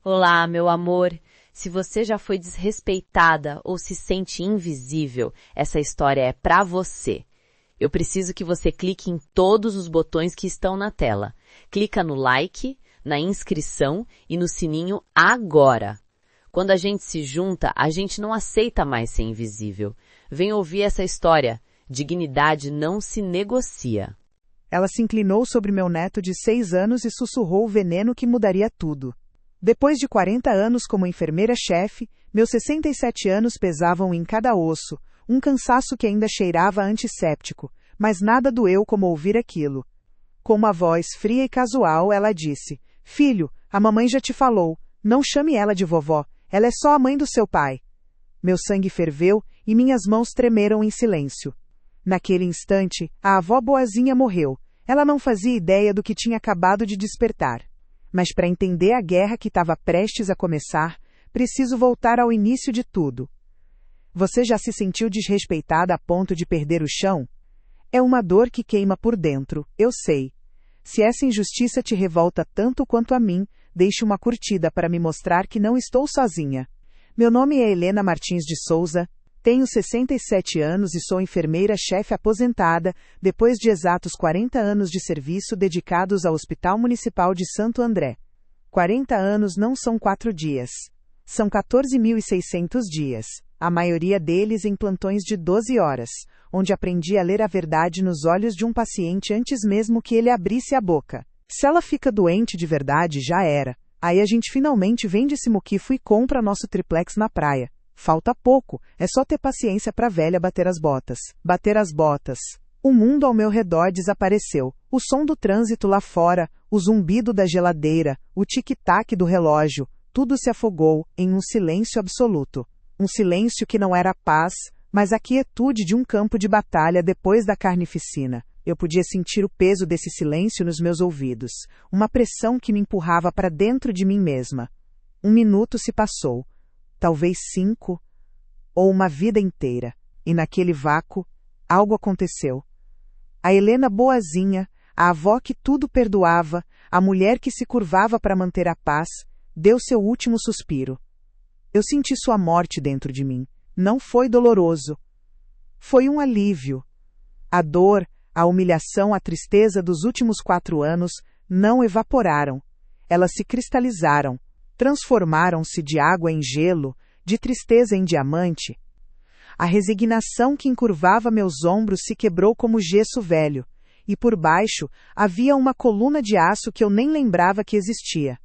Olá, meu amor. Se você já foi desrespeitada ou se sente invisível, essa história é pra você. Eu preciso que você clique em todos os botões que estão na tela. Clica no like, na inscrição e no sininho agora. Quando a gente se junta, a gente não aceita mais ser invisível. Vem ouvir essa história. Dignidade não se negocia. Ela se inclinou sobre meu neto de 6 anos e sussurrou o veneno que mudaria tudo. Depois de 40 anos como enfermeira-chefe, meus 67 anos pesavam em cada osso, um cansaço que ainda cheirava a antisséptico, mas nada doeu como ouvir aquilo. Com uma voz fria e casual, ela disse: "Filho, a mamãe já te falou, não chame ela de vovó, ela é só a mãe do seu pai." Meu sangue ferveu e minhas mãos tremeram em silêncio. Naquele instante, a avó boazinha morreu. Ela não fazia ideia do que tinha acabado de despertar. Mas para entender a guerra que estava prestes a começar, preciso voltar ao início de tudo. Você já se sentiu desrespeitada a ponto de perder o chão? É uma dor que queima por dentro, eu sei. Se essa injustiça te revolta tanto quanto a mim, deixe uma curtida para me mostrar que não estou sozinha. Meu nome é Helena Martins de Souza, tenho 67 anos e sou enfermeira-chefe aposentada, depois de exatos 40 anos de serviço dedicados ao Hospital Municipal de Santo André. 40 anos não são 4 dias. São 14.600 dias, a maioria deles em plantões de 12 horas, onde aprendi a ler a verdade nos olhos de um paciente antes mesmo que ele abrisse a boca. Se ela fica doente de verdade, já era. Aí a gente finalmente vende esse muquifo e compra nosso triplex na praia. Falta pouco, é só ter paciência pra velha bater as botas. Bater as botas. O mundo ao meu redor desapareceu. O som do trânsito lá fora, o zumbido da geladeira, o tic-tac do relógio, tudo se afogou em um silêncio absoluto. Um silêncio que não era paz, mas a quietude de um campo de batalha depois da carnificina. Eu podia sentir o peso desse silêncio nos meus ouvidos, uma pressão que me empurrava para dentro de mim mesma. 1 minuto se passou. Talvez 5, ou uma vida inteira, e naquele vácuo, algo aconteceu. A Helena boazinha, a avó que tudo perdoava, a mulher que se curvava para manter a paz, deu seu último suspiro. Eu senti sua morte dentro de mim. Não foi doloroso. Foi um alívio. A dor, a humilhação, a tristeza dos últimos 4 anos não evaporaram. Elas se cristalizaram. Transformaram-se de água em gelo, de tristeza em diamante. A resignação que encurvava meus ombros se quebrou como gesso velho, e por baixo havia uma coluna de aço que eu nem lembrava que existia.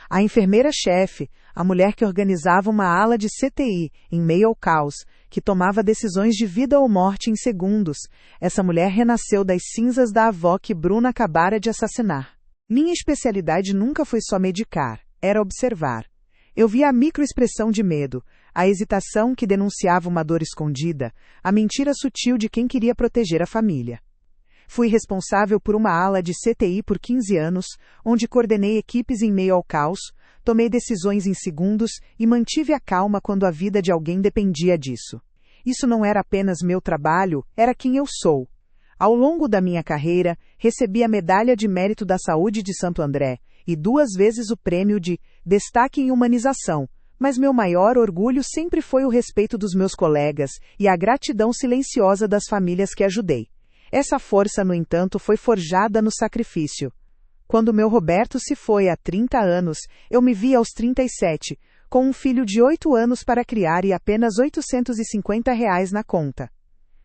A enfermeira-chefe, a mulher que organizava uma ala de CTI em meio ao caos, que tomava decisões de vida ou morte em segundos, essa mulher renasceu das cinzas da avó que Bruna acabara de assassinar. Minha especialidade nunca foi só medicar. Era observar. Eu via a microexpressão de medo, a hesitação que denunciava uma dor escondida, a mentira sutil de quem queria proteger a família. Fui responsável por uma ala de CTI por 15 anos, onde coordenei equipes em meio ao caos, tomei decisões em segundos e mantive a calma quando a vida de alguém dependia disso. Isso não era apenas meu trabalho, era quem eu sou. Ao longo da minha carreira, recebi a Medalha de Mérito da Saúde de Santo André, e 2 vezes o prêmio de Destaque em Humanização, mas meu maior orgulho sempre foi o respeito dos meus colegas e a gratidão silenciosa das famílias que ajudei. Essa força, no entanto, foi forjada no sacrifício. Quando meu Roberto se foi há 30 anos, eu me vi aos 37, com um filho de 8 anos para criar e apenas R$ 850 na conta.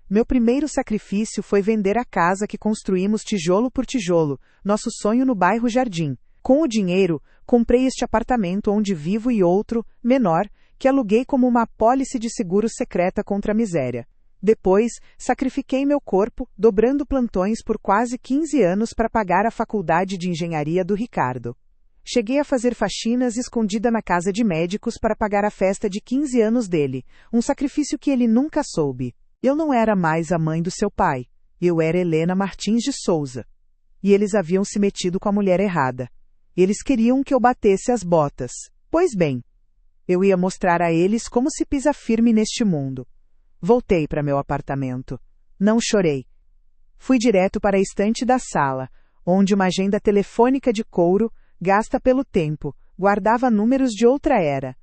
Meu primeiro sacrifício foi vender a casa que construímos tijolo por tijolo, nosso sonho no bairro Jardim. Com o dinheiro, comprei este apartamento onde vivo e outro, menor, que aluguei como uma apólice de seguro secreta contra a miséria. Depois, sacrifiquei meu corpo, dobrando plantões por quase 15 anos para pagar a faculdade de engenharia do Ricardo. Cheguei a fazer faxinas escondida na casa de médicos para pagar a festa de 15 anos dele, um sacrifício que ele nunca soube. Eu não era mais a mãe do seu pai. Eu era Helena Martins de Souza. E eles haviam se metido com a mulher errada. Eles queriam que eu batesse as botas. Pois bem, eu ia mostrar a eles como se pisa firme neste mundo. Voltei para meu apartamento. Não chorei. Fui direto para a estante da sala, onde uma agenda telefônica de couro, gasta pelo tempo, Guardava números de outra era.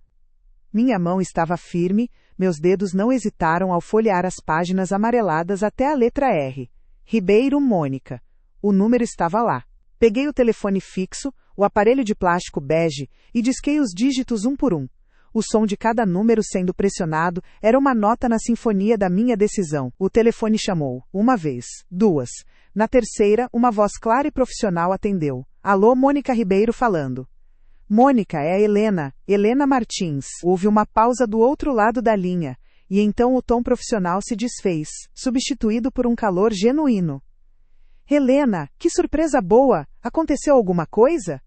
Minha mão estava firme, meus dedos não hesitaram ao folhear as páginas amareladas até a letra R. Ribeiro Mônica. O número estava lá. Peguei o telefone fixo, o aparelho de plástico bege, e disquei os dígitos um por um. O som de cada número sendo pressionado era uma nota na sinfonia da minha decisão. O telefone chamou. Uma vez. Duas. Na terceira, uma voz clara e profissional atendeu. Alô, Mônica Ribeiro falando. Mônica, é a Helena. Helena Martins. Houve uma pausa do outro lado da linha, e então o tom profissional se desfez, substituído por um calor genuíno. Helena, que surpresa boa! Aconteceu alguma coisa?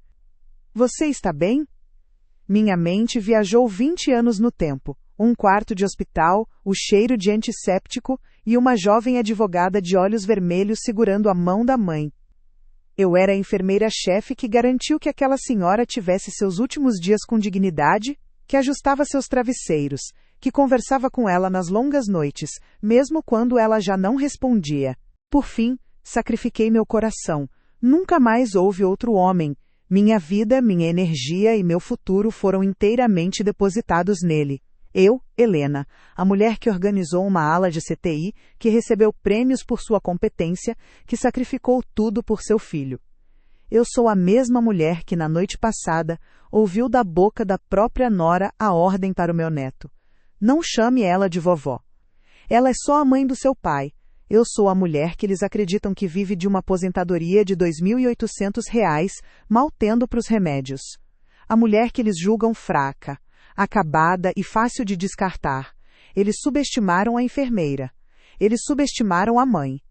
Você está bem? Minha mente viajou 20 anos no tempo. Um quarto de hospital, o cheiro de antisséptico e uma jovem advogada de olhos vermelhos segurando a mão da mãe. Eu era a enfermeira-chefe que garantiu que aquela senhora tivesse seus últimos dias com dignidade, que ajustava seus travesseiros, que conversava com ela nas longas noites, mesmo quando ela já não respondia. Por fim, sacrifiquei meu coração. Nunca mais houve outro homem. Minha vida, minha energia e meu futuro foram inteiramente depositados nele. Eu, Helena, a mulher que organizou uma ala de CTI, que recebeu prêmios por sua competência, que sacrificou tudo por seu filho. Eu sou a mesma mulher que, na noite passada, ouviu da boca da própria nora a ordem para o meu neto. Não chame ela de vovó. Ela é só a mãe do seu pai. Eu sou a mulher que eles acreditam que vive de uma aposentadoria de R$ 2.800, mal tendo para os remédios. A mulher que eles julgam fraca, acabada e fácil de descartar. Eles subestimaram a enfermeira. Eles subestimaram a mãe.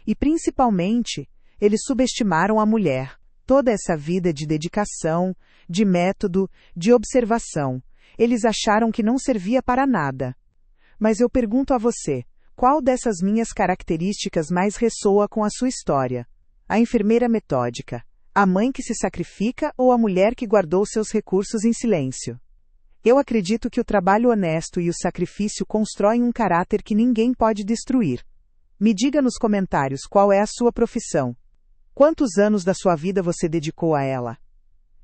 E, principalmente, eles subestimaram a mulher. Toda essa vida de dedicação, de método, de observação. Eles acharam que não servia para nada. Mas eu pergunto a você, qual dessas minhas características mais ressoa com a sua história? A enfermeira metódica, a mãe que se sacrifica ou a mulher que guardou seus recursos em silêncio? Eu acredito que o trabalho honesto e o sacrifício constroem um caráter que ninguém pode destruir. Me diga nos comentários qual é a sua profissão. Quantos anos da sua vida você dedicou a ela?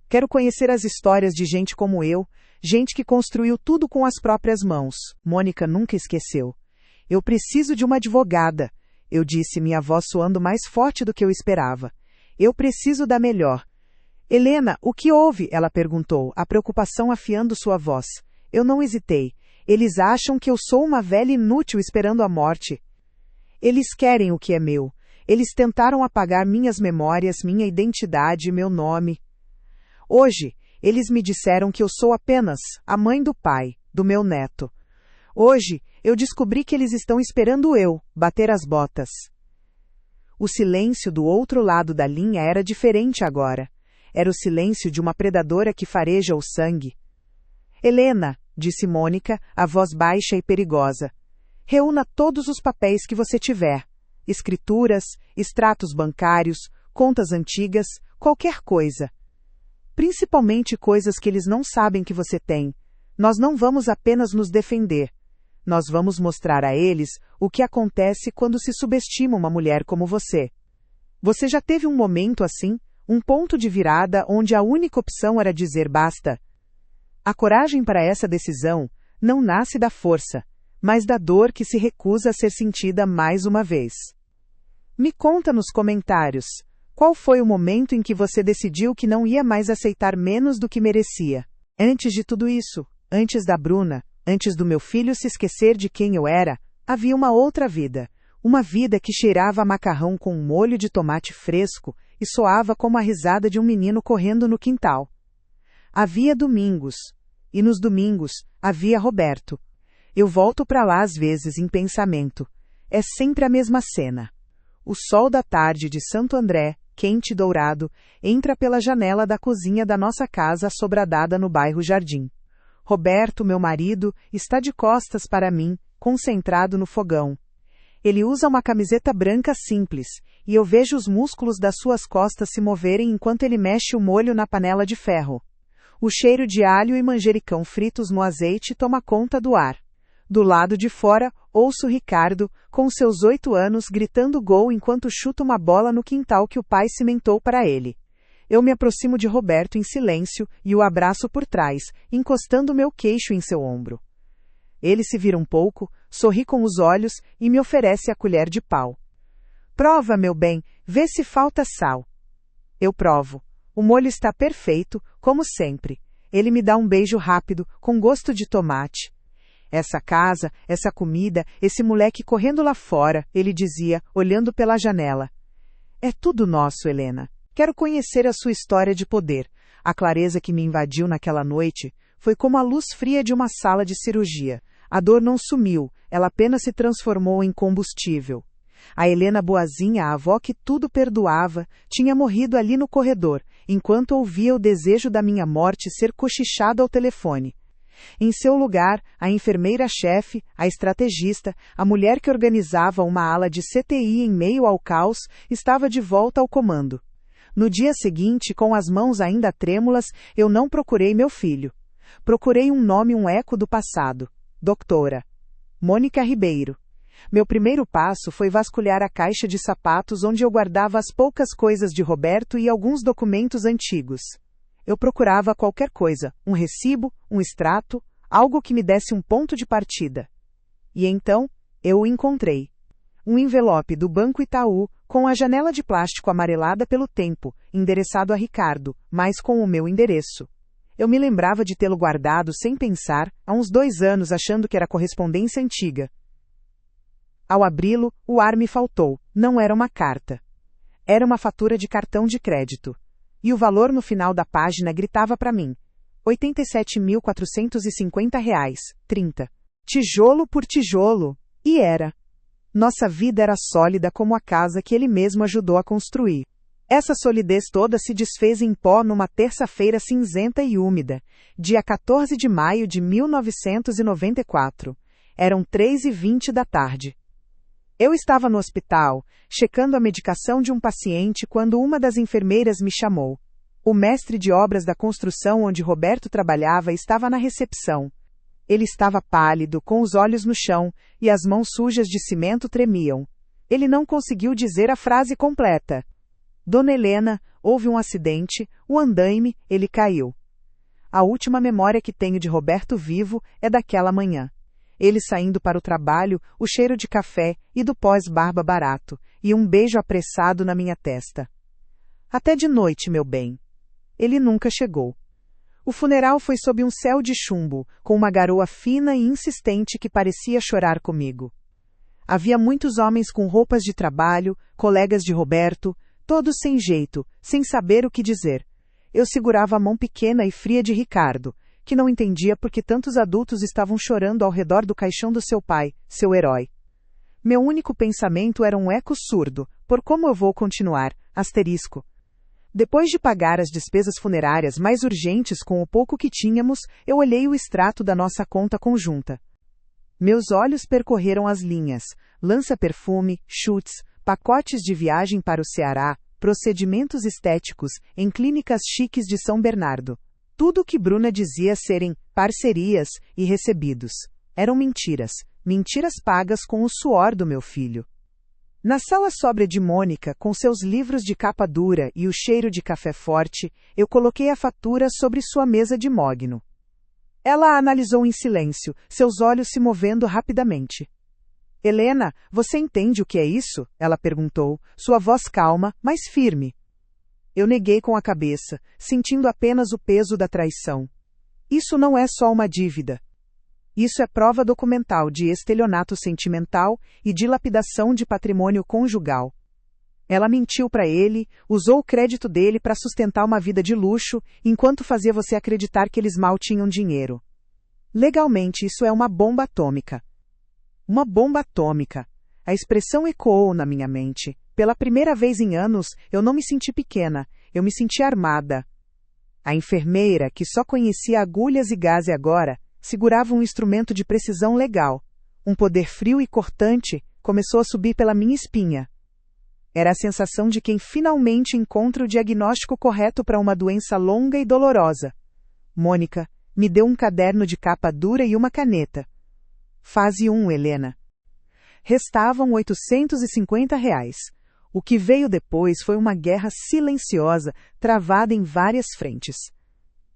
Quero conhecer as histórias de gente como eu, gente que construiu tudo com as próprias mãos. Mônica nunca esqueceu. Eu preciso de uma advogada, eu disse, minha voz soando mais forte do que eu esperava. Eu preciso da melhor. Helena, o que houve? Ela perguntou, a preocupação afiando sua voz. Eu não hesitei. Eles acham que eu sou uma velha inútil esperando a morte. Eles querem o que é meu. Eles tentaram apagar minhas memórias, minha identidade, meu nome. Hoje, eles me disseram que eu sou apenas a mãe do pai, do meu neto. Hoje, eu descobri que eles estão esperando eu bater as botas. O silêncio do outro lado da linha era diferente agora. Era o silêncio de uma predadora que fareja o sangue. Helena, disse Mônica, a voz baixa e perigosa. Reúna todos os papéis que você tiver. Escrituras, extratos bancários, contas antigas, qualquer coisa. Principalmente coisas que eles não sabem que você tem. Nós não vamos apenas nos defender. Nós vamos mostrar a eles o que acontece quando se subestima uma mulher como você. Você já teve um momento assim, um ponto de virada onde a única opção era dizer basta? A coragem para essa decisão não nasce da força, mas da dor que se recusa a ser sentida mais uma vez. Me conta nos comentários, qual foi o momento em que você decidiu que não ia mais aceitar menos do que merecia? Antes de tudo isso, antes da Bruna, antes do meu filho se esquecer de quem eu era, havia uma outra vida. Uma vida que cheirava a macarrão com um molho de tomate fresco e soava como a risada de um menino correndo no quintal. Havia domingos. E nos domingos, havia Roberto. Eu volto para lá às vezes em pensamento. É sempre a mesma cena. O sol da tarde de Santo André, quente e dourado, entra pela janela da cozinha da nossa casa assobradada no bairro Jardim. Roberto, meu marido, está de costas para mim, concentrado no fogão. Ele usa uma camiseta branca simples, e eu vejo os músculos das suas costas se moverem enquanto ele mexe o molho na panela de ferro. O cheiro de alho e manjericão fritos no azeite toma conta do ar. Do lado de fora, ouço Ricardo, com seus 8 anos, gritando gol enquanto chuta uma bola no quintal que o pai cimentou para ele. Eu me aproximo de Roberto em silêncio e o abraço por trás, encostando meu queixo em seu ombro. Ele se vira um pouco, sorri com os olhos e me oferece a colher de pau. Prova, meu bem, vê se falta sal. Eu provo. O molho está perfeito, como sempre. Ele me dá um beijo rápido, com gosto de tomate. Essa casa, essa comida, esse moleque correndo lá fora, ele dizia, olhando pela janela. É tudo nosso, Helena. Quero conhecer a sua história de poder. A clareza que me invadiu naquela noite foi como a luz fria de uma sala de cirurgia. A dor não sumiu, ela apenas se transformou em combustível. A Helena boazinha, a avó que tudo perdoava, tinha morrido ali no corredor, enquanto ouvia o desejo da minha morte ser cochichado ao telefone. Em seu lugar, a enfermeira-chefe, a estrategista, a mulher que organizava uma ala de CTI em meio ao caos, estava de volta ao comando. No dia seguinte, com as mãos ainda trêmulas, eu não procurei meu filho. Procurei um nome, um eco do passado. Doutora Mônica Ribeiro. Meu primeiro passo foi vasculhar a caixa de sapatos onde eu guardava as poucas coisas de Roberto e alguns documentos antigos. Eu procurava qualquer coisa, um recibo, um extrato, algo que me desse um ponto de partida. E então, eu o encontrei. Um envelope do Banco Itaú, com a janela de plástico amarelada pelo tempo, endereçado a Ricardo, mas com o meu endereço. Eu me lembrava de tê-lo guardado sem pensar, há uns 2 anos, achando que era correspondência antiga. Ao abri-lo, o ar me faltou, não era uma carta. Era uma fatura de cartão de crédito. E o valor no final da página gritava para mim. R$ 87.450,30. Tijolo por tijolo. E era. Nossa vida era sólida como a casa que ele mesmo ajudou a construir. Essa solidez toda se desfez em pó numa terça-feira cinzenta e úmida, dia 14 de maio de 1994. Eram 3h20 da tarde. Eu estava no hospital, checando a medicação de um paciente quando uma das enfermeiras me chamou. O mestre de obras da construção onde Roberto trabalhava estava na recepção. Ele estava pálido, com os olhos no chão, e as mãos sujas de cimento tremiam. Ele não conseguiu dizer a frase completa. Dona Helena, houve um acidente, o andaime, ele caiu. A última memória que tenho de Roberto vivo é daquela manhã. Ele saindo para o trabalho, o cheiro de café e do pós-barba barato, e um beijo apressado na minha testa. Até de noite, meu bem. Ele nunca chegou. O funeral foi sob um céu de chumbo, com uma garoa fina e insistente que parecia chorar comigo. Havia muitos homens com roupas de trabalho, colegas de Roberto, todos sem jeito, sem saber o que dizer. Eu segurava a mão pequena e fria de Ricardo, que não entendia por que tantos adultos estavam chorando ao redor do caixão do seu pai, seu herói. Meu único pensamento era um eco surdo, por como eu vou continuar, asterisco. Depois de pagar as despesas funerárias mais urgentes com o pouco que tínhamos, eu olhei o extrato da nossa conta conjunta. Meus olhos percorreram as linhas, lança-perfume, chutes, pacotes de viagem para o Ceará, procedimentos estéticos, em clínicas chiques de São Bernardo. Tudo o que Bruna dizia serem parcerias e recebidos. Eram mentiras, mentiras pagas com o suor do meu filho. Na sala sóbria de Mônica, com seus livros de capa dura e o cheiro de café forte, eu coloquei a fatura sobre sua mesa de mogno. Ela a analisou em silêncio, seus olhos se movendo rapidamente. Helena, você entende o que é isso? Ela perguntou, sua voz calma, mas firme. Eu neguei com a cabeça, sentindo apenas o peso da traição. Isso não é só uma dívida. Isso é prova documental de estelionato sentimental e dilapidação de patrimônio conjugal. Ela mentiu para ele, usou o crédito dele para sustentar uma vida de luxo, enquanto fazia você acreditar que eles mal tinham dinheiro. Legalmente, isso é uma bomba atômica. Uma bomba atômica. A expressão ecoou na minha mente. Pela primeira vez em anos, eu não me senti pequena, eu me senti armada. A enfermeira, que só conhecia agulhas e gaze agora, segurava um instrumento de precisão legal. Um poder frio e cortante começou a subir pela minha espinha. Era a sensação de quem finalmente encontra o diagnóstico correto para uma doença longa e dolorosa. Mônica, me deu um caderno de capa dura e uma caneta. Fase 1, Helena. Restavam R$ 850. O que veio depois foi uma guerra silenciosa, travada em várias frentes.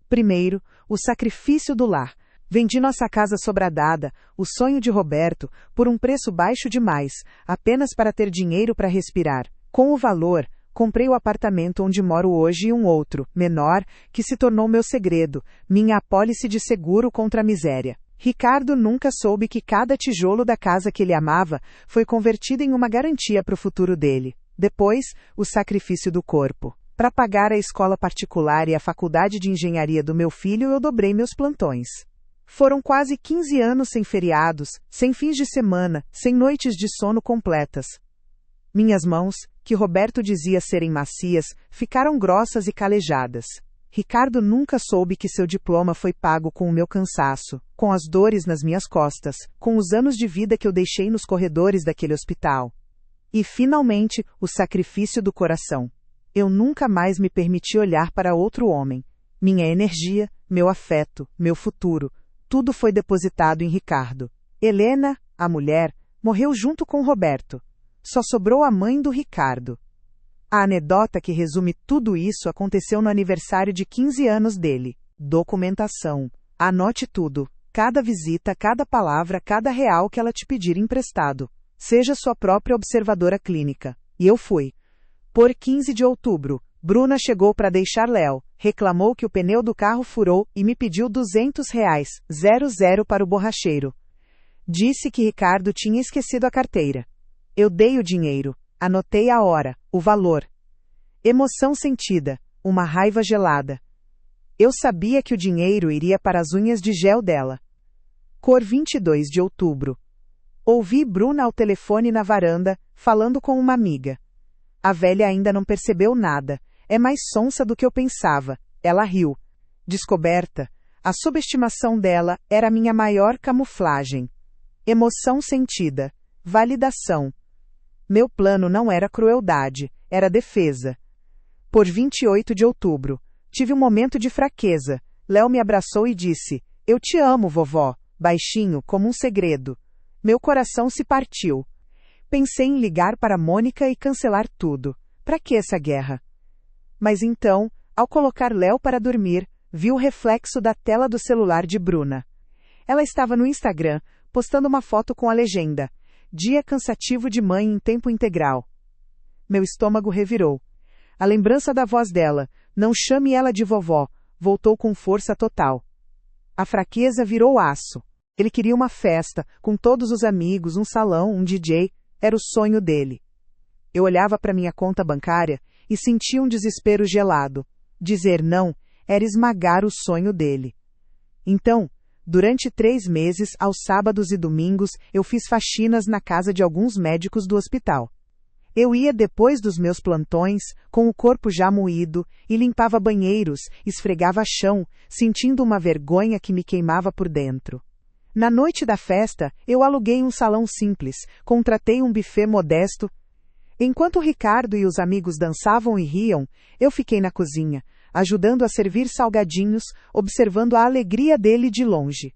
Primeiro, o sacrifício do lar. Vendi nossa casa sobradada, o sonho de Roberto, por um preço baixo demais, apenas para ter dinheiro para respirar. Com o valor, comprei o apartamento onde moro hoje e um outro, menor, que se tornou meu segredo, minha apólice de seguro contra a miséria. Ricardo nunca soube que cada tijolo da casa que ele amava foi convertido em uma garantia para o futuro dele. Depois, o sacrifício do corpo. Para pagar a escola particular e a faculdade de engenharia do meu filho, eu dobrei meus plantões. Foram quase 15 anos sem feriados, sem fins de semana, sem noites de sono completas. Minhas mãos, que Roberto dizia serem macias, ficaram grossas e calejadas. Ricardo nunca soube que seu diploma foi pago com o meu cansaço, com as dores nas minhas costas, com os anos de vida que eu deixei nos corredores daquele hospital. E, finalmente, o sacrifício do coração. Eu nunca mais me permiti olhar para outro homem. Minha energia, meu afeto, meu futuro, tudo foi depositado em Ricardo. Helena, a mulher, morreu junto com Roberto. Só sobrou a mãe do Ricardo. A anedota que resume tudo isso aconteceu no aniversário de 15 anos dele. Documentação. Anote tudo. Cada visita, cada palavra, cada real que ela te pedir emprestado. Seja sua própria observadora clínica. E eu fui. Por 15 de outubro, Bruna chegou para deixar Léo, reclamou que o pneu do carro furou e me pediu R$200, 00 para o borracheiro. Disse que Ricardo tinha esquecido a carteira. Eu dei o dinheiro, anotei a hora, o valor. Emoção sentida, uma raiva gelada. Eu sabia que o dinheiro iria para as unhas de gel dela. Cor 22 de outubro. Ouvi Bruna ao telefone na varanda, falando com uma amiga. A velha ainda não percebeu nada. É mais sonsa do que eu pensava. Ela riu. Descoberta. A subestimação dela era minha maior camuflagem. Emoção sentida. Validação. Meu plano não era crueldade, era defesa. Por 28 de outubro. Tive um momento de fraqueza. Léo me abraçou e disse: "Eu te amo, vovó", baixinho, como um segredo. Meu coração se partiu. Pensei em ligar para Mônica e cancelar tudo. Para que essa guerra? Mas então, ao colocar Léo para dormir, vi o reflexo da tela do celular de Bruna. Ela estava no Instagram, postando uma foto com a legenda: "Dia cansativo de mãe em tempo integral". Meu estômago revirou. A lembrança da voz dela: "Não chame ela de vovó", voltou com força total. A fraqueza virou aço. Ele queria uma festa, com todos os amigos, um salão, um DJ. Era o sonho dele. Eu olhava para minha conta bancária e sentia um desespero gelado. Dizer não era esmagar o sonho dele. Então, durante 3 meses, aos sábados e domingos, eu fiz faxinas na casa de alguns médicos do hospital. Eu ia depois dos meus plantões, com o corpo já moído, e limpava banheiros, esfregava chão, sentindo uma vergonha que me queimava por dentro. Na noite da festa, eu aluguei um salão simples, contratei um buffet modesto. Enquanto Ricardo e os amigos dançavam e riam, eu fiquei na cozinha, ajudando a servir salgadinhos, observando a alegria dele de longe.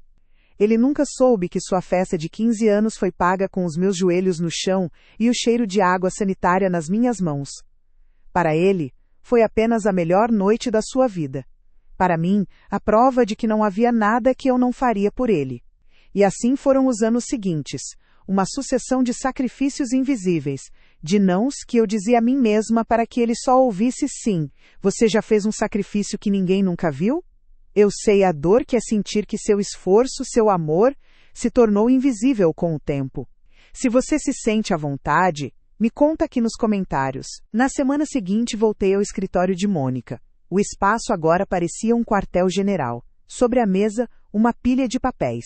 Ele nunca soube que sua festa de 15 anos foi paga com os meus joelhos no chão e o cheiro de água sanitária nas minhas mãos. Para ele, foi apenas a melhor noite da sua vida. Para mim, a prova de que não havia nada que eu não faria por ele. E assim foram os anos seguintes, uma sucessão de sacrifícios invisíveis, de nãos que eu dizia a mim mesma para que ele só ouvisse sim. Você já fez um sacrifício que ninguém nunca viu? Eu sei a dor que é sentir que seu esforço, seu amor, se tornou invisível com o tempo. Se você se sente à vontade, me conta aqui nos comentários. Na semana seguinte voltei ao escritório de Mônica. O espaço agora parecia um quartel-general. Sobre a mesa, uma pilha de papéis.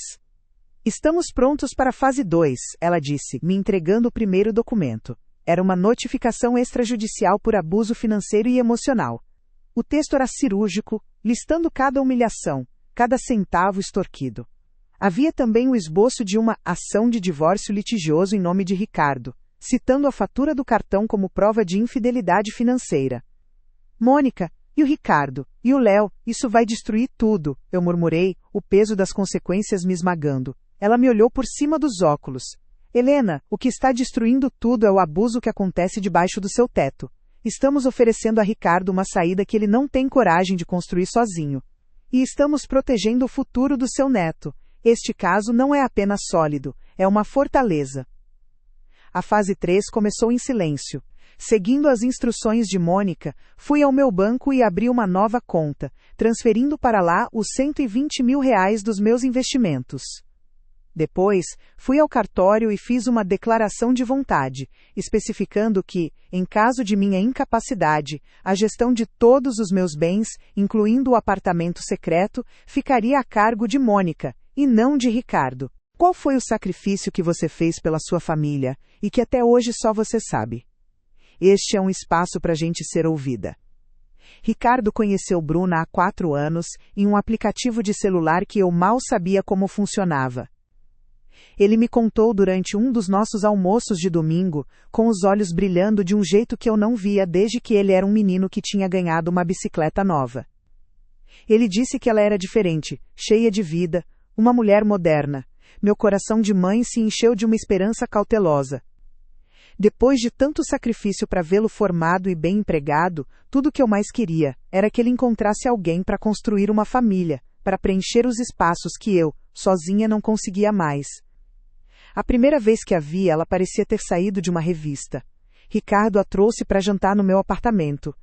"Estamos prontos para a fase 2, ela disse, me entregando o primeiro documento. Era uma notificação extrajudicial por abuso financeiro e emocional. O texto era cirúrgico, listando cada humilhação, cada centavo extorquido. Havia também o esboço de uma ação de divórcio litigioso em nome de Ricardo, citando a fatura do cartão como prova de infidelidade financeira. "Mônica, e o Ricardo? E o Léo? Isso vai destruir tudo", eu murmurei, o peso das consequências me esmagando. Ela me olhou por cima dos óculos. Helena, o que está destruindo tudo é o abuso que acontece debaixo do seu teto. Estamos oferecendo a Ricardo uma saída que ele não tem coragem de construir sozinho. E estamos protegendo o futuro do seu neto. Este caso não é apenas sólido, é uma fortaleza. A fase 3 começou em silêncio. Seguindo as instruções de Mônica, fui ao meu banco e abri uma nova conta, transferindo para lá os R$120 mil dos meus investimentos. Depois, fui ao cartório e fiz uma declaração de vontade, especificando que, em caso de minha incapacidade, a gestão de todos os meus bens, incluindo o apartamento secreto, ficaria a cargo de Mônica, e não de Ricardo. Qual foi o sacrifício que você fez pela sua família, e que até hoje só você sabe? Este é um espaço para a gente ser ouvida. Ricardo conheceu Bruna há 4 anos, em um aplicativo de celular que eu mal sabia como funcionava. Ele me contou durante um dos nossos almoços de domingo, com os olhos brilhando de um jeito que eu não via desde que ele era um menino que tinha ganhado uma bicicleta nova. Ele disse que ela era diferente, cheia de vida, uma mulher moderna. Meu coração de mãe se encheu de uma esperança cautelosa. Depois de tanto sacrifício para vê-lo formado e bem empregado, tudo o que eu mais queria era que ele encontrasse alguém para construir uma família, para preencher os espaços que eu, sozinha, não conseguia mais. A primeira vez que a vi, ela parecia ter saído de uma revista. Ricardo a trouxe para jantar no meu apartamento.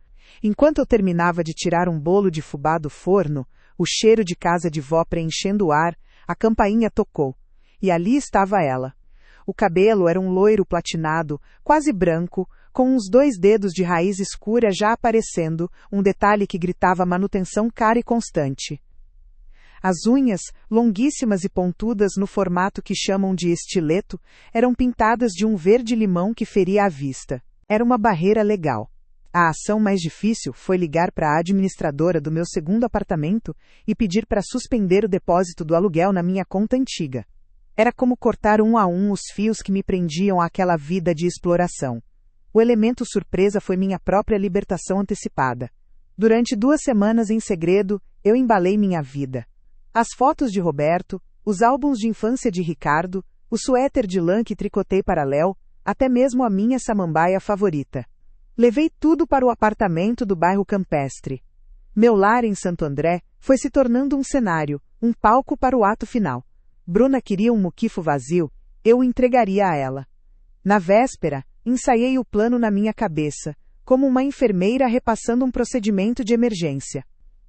Enquanto eu terminava de tirar um bolo de fubá do forno, o cheiro de casa de vó preenchendo o ar, a campainha tocou. E ali estava ela. O cabelo era um loiro platinado, quase branco, com uns 2 dedos de raiz escura já aparecendo, um detalhe que gritava manutenção cara e constante. As unhas, longuíssimas e pontudas no formato que chamam de estileto, eram pintadas de um verde-limão que feria a vista. Era uma barreira legal. A ação mais difícil foi ligar para a administradora do meu segundo apartamento e pedir para suspender o depósito do aluguel na minha conta antiga. Era como cortar um a um os fios que me prendiam àquela vida de exploração. O elemento surpresa foi minha própria libertação antecipada. Durante 2 semanas em segredo, eu embalei minha vida. As fotos de Roberto, os álbuns de infância de Ricardo, o suéter de lã que tricotei para Léo, até mesmo a minha samambaia favorita. Levei tudo para o apartamento do bairro Campestre. Meu lar em Santo André foi se tornando um cenário, um palco para o ato final. Bruna queria um muquifo vazio, eu o entregaria a ela. Na véspera, ensaiei o plano na minha cabeça, como uma enfermeira repassando um procedimento de emergência.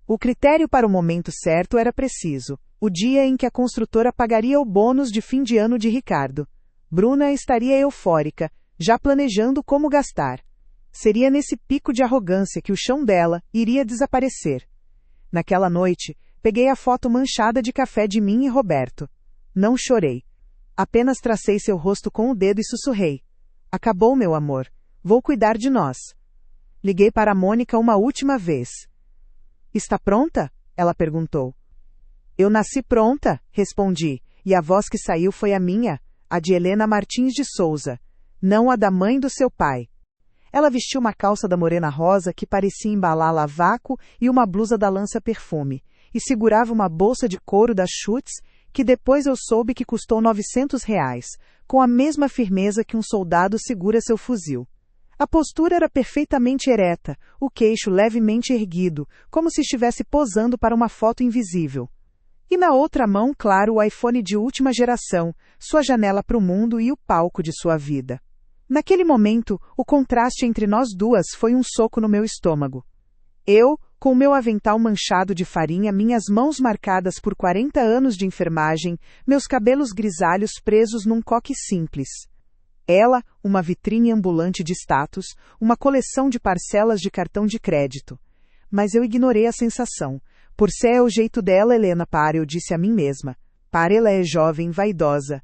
O critério para o momento certo era preciso, o dia em que a construtora pagaria o bônus de fim de ano de Ricardo. Bruna estaria eufórica, já planejando como gastar. Seria nesse pico de arrogância que o chão dela iria desaparecer. Naquela noite, peguei a foto manchada de café de mim e Roberto. Não chorei. Apenas tracei seu rosto com o dedo e sussurrei. Acabou, meu amor. Vou cuidar de nós. Liguei para a Mônica uma última vez. Está pronta? Ela perguntou. Eu nasci pronta, respondi, e a voz que saiu foi a minha, a de Helena Martins de Souza, não a da mãe do seu pai. Ela vestiu uma calça da morena rosa que parecia embalá-la a vácuo e uma blusa da Lança Perfume, e segurava uma bolsa de couro da Schutz, que depois eu soube que custou R$900, com a mesma firmeza que um soldado segura seu fuzil. A postura era perfeitamente ereta, o queixo levemente erguido, como se estivesse posando para uma foto invisível. E na outra mão, claro, o iPhone de última geração, sua janela para o mundo e o palco de sua vida. Naquele momento, o contraste entre nós duas foi um soco no meu estômago. Eu, com meu avental manchado de farinha, minhas mãos marcadas por 40 anos de enfermagem, meus cabelos grisalhos presos num coque simples. Ela, uma vitrine ambulante de status, uma coleção de parcelas de cartão de crédito. Mas eu ignorei a sensação. Por ser é o jeito dela, Helena, para, eu disse a mim mesma. Para, ela é jovem, vaidosa.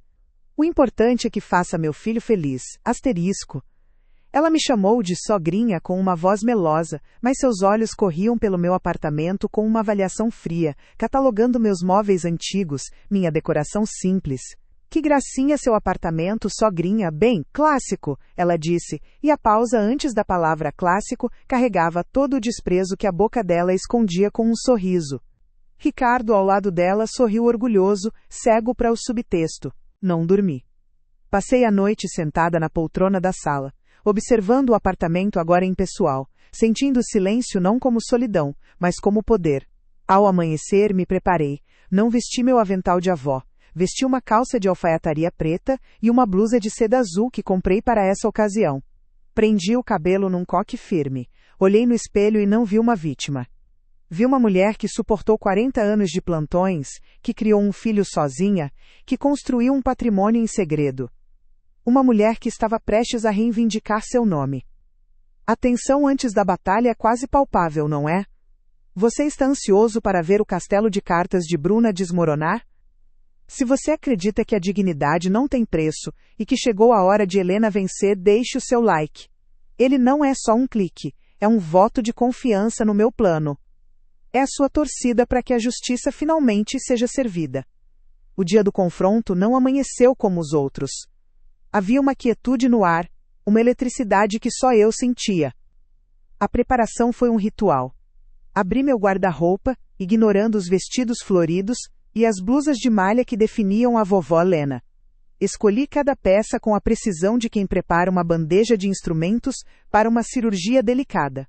O importante é que faça meu filho feliz. Asterisco. Ela me chamou de sogrinha com uma voz melosa, mas seus olhos corriam pelo meu apartamento com uma avaliação fria, catalogando meus móveis antigos, minha decoração simples. Que gracinha seu apartamento, sogrinha, bem, clássico, ela disse, e a pausa antes da palavra clássico carregava todo o desprezo que a boca dela escondia com um sorriso. Ricardo, ao lado dela, sorriu orgulhoso, cego para o subtexto. Não dormi. Passei a noite sentada na poltrona da sala, observando o apartamento agora impessoal, sentindo o silêncio não como solidão, mas como poder. Ao amanhecer, me preparei. Não vesti meu avental de avó. Vesti uma calça de alfaiataria preta e uma blusa de seda azul que comprei para essa ocasião. Prendi o cabelo num coque firme. Olhei no espelho e não vi uma vítima. Vi uma mulher que suportou 40 anos de plantões, que criou um filho sozinha, que construiu um patrimônio em segredo. Uma mulher que estava prestes a reivindicar seu nome. A tensão antes da batalha é quase palpável, não é? Você está ansioso para ver o castelo de cartas de Bruna desmoronar? Se você acredita que a dignidade não tem preço e que chegou a hora de Helena vencer, deixe o seu like. Ele não é só um clique, é um voto de confiança no meu plano. É a sua torcida para que a justiça finalmente seja servida. O dia do confronto não amanheceu como os outros. Havia uma quietude no ar, uma eletricidade que só eu sentia. A preparação foi um ritual. Abri meu guarda-roupa, ignorando os vestidos floridos e as blusas de malha que definiam a vovó Lena. Escolhi cada peça com a precisão de quem prepara uma bandeja de instrumentos para uma cirurgia delicada.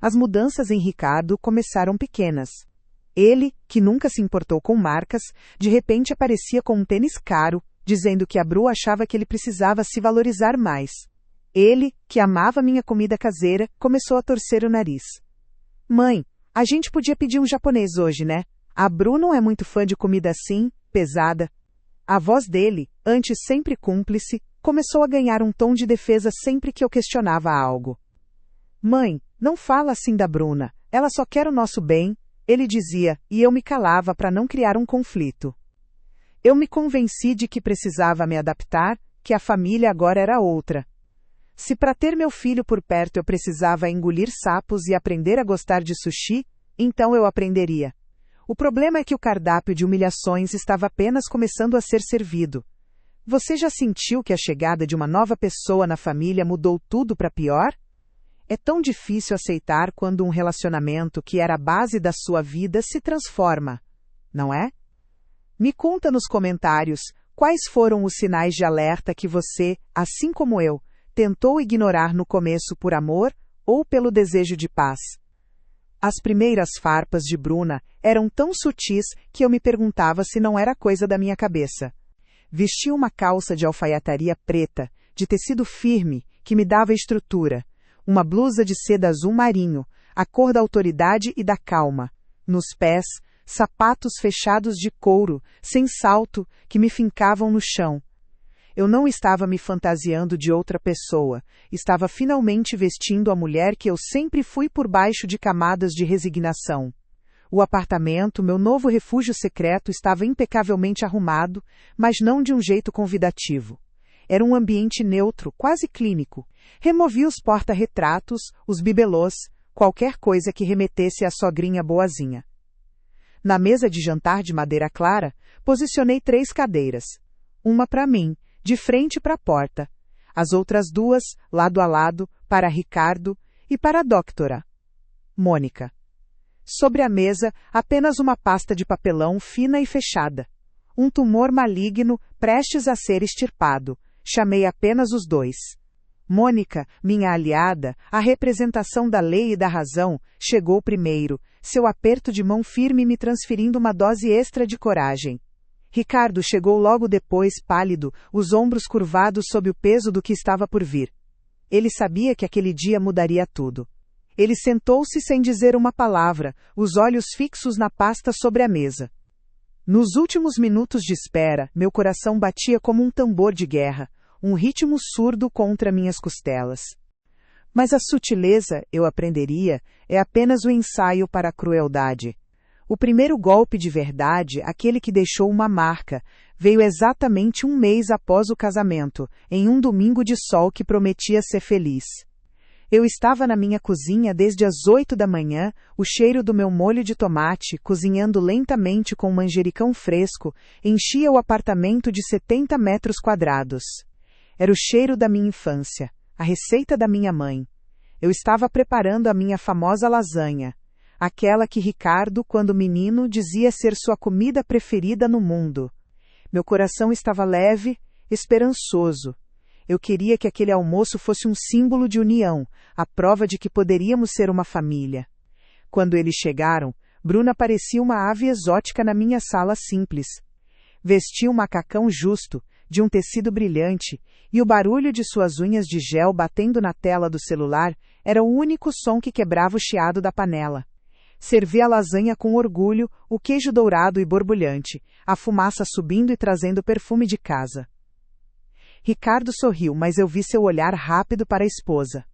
As mudanças em Ricardo começaram pequenas. Ele, que nunca se importou com marcas, de repente aparecia com um tênis caro, dizendo que a Bru achava que ele precisava se valorizar mais. Ele, que amava minha comida caseira, começou a torcer o nariz. Mãe, a gente podia pedir um japonês hoje, né? A Bru não é muito fã de comida assim, pesada. A voz dele, antes sempre cúmplice, começou a ganhar um tom de defesa sempre que eu questionava algo. Mãe, não fala assim da Bruna, ela só quer o nosso bem, ele dizia, e eu me calava para não criar um conflito. Eu me convenci de que precisava me adaptar, que a família agora era outra. Se para ter meu filho por perto eu precisava engolir sapos e aprender a gostar de sushi, então eu aprenderia. O problema é que o cardápio de humilhações estava apenas começando a ser servido. Você já sentiu que a chegada de uma nova pessoa na família mudou tudo para pior? É tão difícil aceitar quando um relacionamento que era a base da sua vida se transforma, não é? Me conta nos comentários quais foram os sinais de alerta que você, assim como eu, tentou ignorar no começo por amor ou pelo desejo de paz. As primeiras farpas de Bruna eram tão sutis que eu me perguntava se não era coisa da minha cabeça. Vestia uma calça de alfaiataria preta, de tecido firme, que me dava estrutura. Uma blusa de seda azul marinho, a cor da autoridade e da calma. Nos pés, sapatos fechados de couro, sem salto, que me fincavam no chão. Eu não estava me fantasiando de outra pessoa, estava finalmente vestindo a mulher que eu sempre fui por baixo de camadas de resignação. O apartamento, meu novo refúgio secreto, estava impecavelmente arrumado, mas não de um jeito convidativo. Era um ambiente neutro, quase clínico. Removi os porta-retratos, os bibelôs, qualquer coisa que remetesse à sogrinha boazinha. Na mesa de jantar de madeira clara, posicionei 3 cadeiras. Uma para mim, de frente para a porta. As outras 2, lado a lado, para Ricardo e para a doutora Mônica. Sobre a mesa, apenas uma pasta de papelão fina e fechada. Um tumor maligno prestes a ser extirpado. Chamei apenas os 2. Mônica, minha aliada, a representação da lei e da razão, chegou primeiro, seu aperto de mão firme me transferindo uma dose extra de coragem. Ricardo chegou logo depois, pálido, os ombros curvados sob o peso do que estava por vir. Ele sabia que aquele dia mudaria tudo. Ele sentou-se sem dizer uma palavra, os olhos fixos na pasta sobre a mesa. Nos últimos minutos de espera, meu coração batia como um tambor de guerra, um ritmo surdo contra minhas costelas. Mas a sutileza, eu aprenderia, é apenas o ensaio para a crueldade. O primeiro golpe de verdade, aquele que deixou uma marca, veio exatamente 1 mês após o casamento, em um domingo de sol que prometia ser feliz. Eu estava na minha cozinha desde as 8 da manhã, o cheiro do meu molho de tomate, cozinhando lentamente com manjericão fresco, enchia o apartamento de 70 metros quadrados. Era o cheiro da minha infância, a receita da minha mãe. Eu estava preparando a minha famosa lasanha, aquela que Ricardo, quando menino, dizia ser sua comida preferida no mundo. Meu coração estava leve, esperançoso. Eu queria que aquele almoço fosse um símbolo de união, a prova de que poderíamos ser uma família. Quando eles chegaram, Bruna parecia uma ave exótica na minha sala simples. Vestia um macacão justo, de um tecido brilhante, e o barulho de suas unhas de gel batendo na tela do celular era o único som que quebrava o chiado da panela. Servi a lasanha com orgulho, o queijo dourado e borbulhante, a fumaça subindo e trazendo perfume de casa. Ricardo sorriu, mas eu vi seu olhar rápido para a esposa.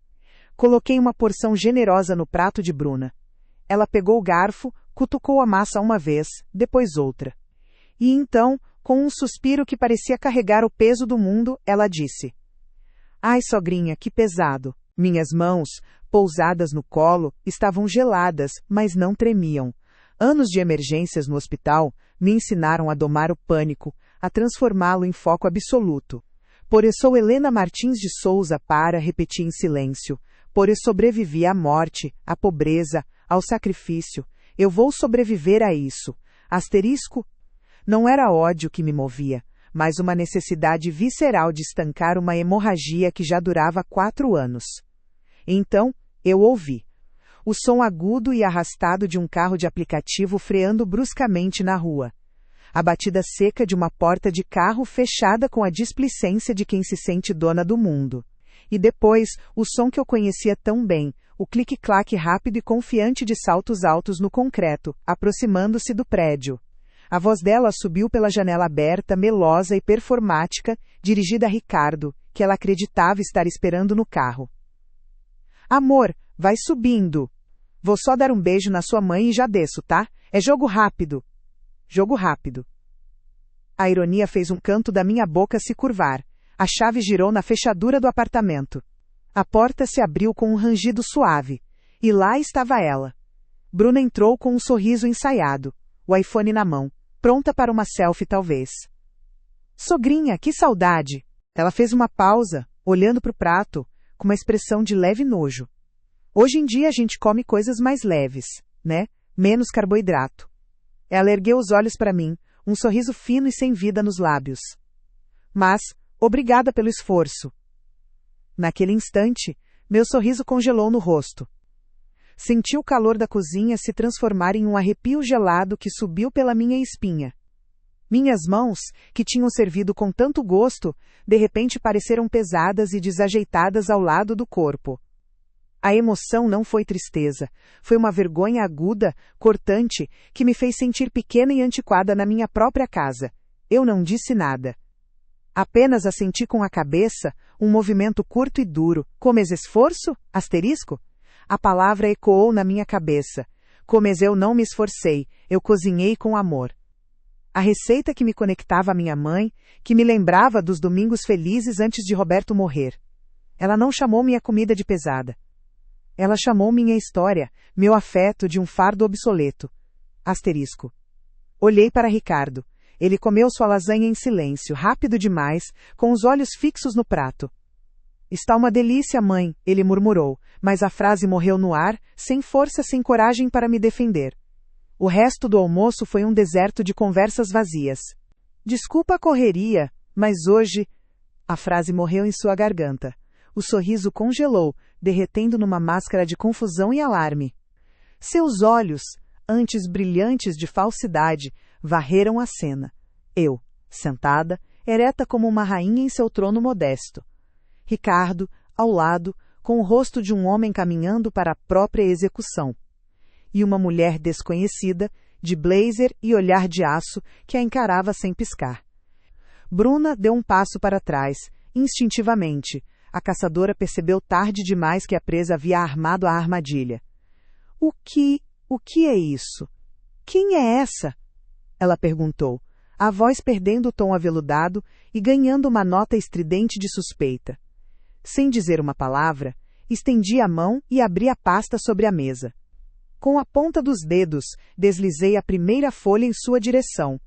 Coloquei uma porção generosa no prato de Bruna. Ela pegou o garfo, cutucou a massa uma vez, depois outra. E então, com um suspiro que parecia carregar o peso do mundo, ela disse: "Ai, sogrinha, que pesado." Minhas mãos, pousadas no colo, estavam geladas, mas não tremiam. Anos de emergências no hospital me ensinaram a domar o pânico, a transformá-lo em foco absoluto. Por isso sou Helena Martins de Souza para repetir em silêncio. Por isso sobrevivi à morte, à pobreza, ao sacrifício. Eu vou sobreviver a isso. Asterisco. Não era ódio que me movia, mas uma necessidade visceral de estancar uma hemorragia que já durava 4 anos. Então, eu ouvi o som agudo e arrastado de um carro de aplicativo freando bruscamente na rua. A batida seca de uma porta de carro fechada com a displicência de quem se sente dona do mundo. E depois, o som que eu conhecia tão bem, o clique-claque rápido e confiante de saltos altos no concreto, aproximando-se do prédio. A voz dela subiu pela janela aberta, melosa e performática, dirigida a Ricardo, que ela acreditava estar esperando no carro. "Amor, vai subindo. Vou só dar um beijo na sua mãe e já desço, tá? É jogo rápido." Jogo rápido. A ironia fez um canto da minha boca se curvar. A chave girou na fechadura do apartamento. A porta se abriu com um rangido suave. E lá estava ela. Bruna entrou com um sorriso ensaiado, o iPhone na mão, pronta para uma selfie talvez. "Sogrinha, que saudade!" Ela fez uma pausa, olhando para o prato, com uma expressão de leve nojo. "Hoje em dia a gente come coisas mais leves, né? Menos carboidrato." Ela ergueu os olhos para mim, um sorriso fino e sem vida nos lábios. "Mas, obrigada pelo esforço." Naquele instante, meu sorriso congelou no rosto. Senti o calor da cozinha se transformar em um arrepio gelado que subiu pela minha espinha. Minhas mãos, que tinham servido com tanto gosto, de repente pareceram pesadas e desajeitadas ao lado do corpo. A emoção não foi tristeza, foi uma vergonha aguda, cortante, que me fez sentir pequena e antiquada na minha própria casa. Eu não disse nada. Apenas assenti com a cabeça, um movimento curto e duro. "Comes esforço? Asterisco?" A palavra ecoou na minha cabeça. Comes eu não me esforcei, eu cozinhei com amor. A receita que me conectava à minha mãe, que me lembrava dos domingos felizes antes de Roberto morrer. Ela não chamou minha comida de pesada. Ela chamou minha história, meu afeto de um fardo obsoleto. Asterisco. Olhei para Ricardo. Ele comeu sua lasanha em silêncio, rápido demais, com os olhos fixos no prato. "Está uma delícia, mãe", ele murmurou, mas a frase morreu no ar, sem força, sem coragem para me defender. O resto do almoço foi um deserto de conversas vazias. "Desculpa a correria, mas hoje..." A frase morreu em sua garganta. O sorriso congelou, derretendo numa máscara de confusão e alarme. Seus olhos, antes brilhantes de falsidade, varreram a cena. Eu, sentada, ereta como uma rainha em seu trono modesto. Ricardo, ao lado, com o rosto de um homem caminhando para a própria execução. E uma mulher desconhecida, de blazer e olhar de aço, que a encarava sem piscar. Bruna deu um passo para trás, instintivamente. A caçadora percebeu tarde demais que a presa havia armado a armadilha. O que é isso? Quem é essa?" Ela perguntou, a voz perdendo o tom aveludado e ganhando uma nota estridente de suspeita. Sem dizer uma palavra, estendi a mão e abri a pasta sobre a mesa. Com a ponta dos dedos, deslizei a primeira folha em sua direção.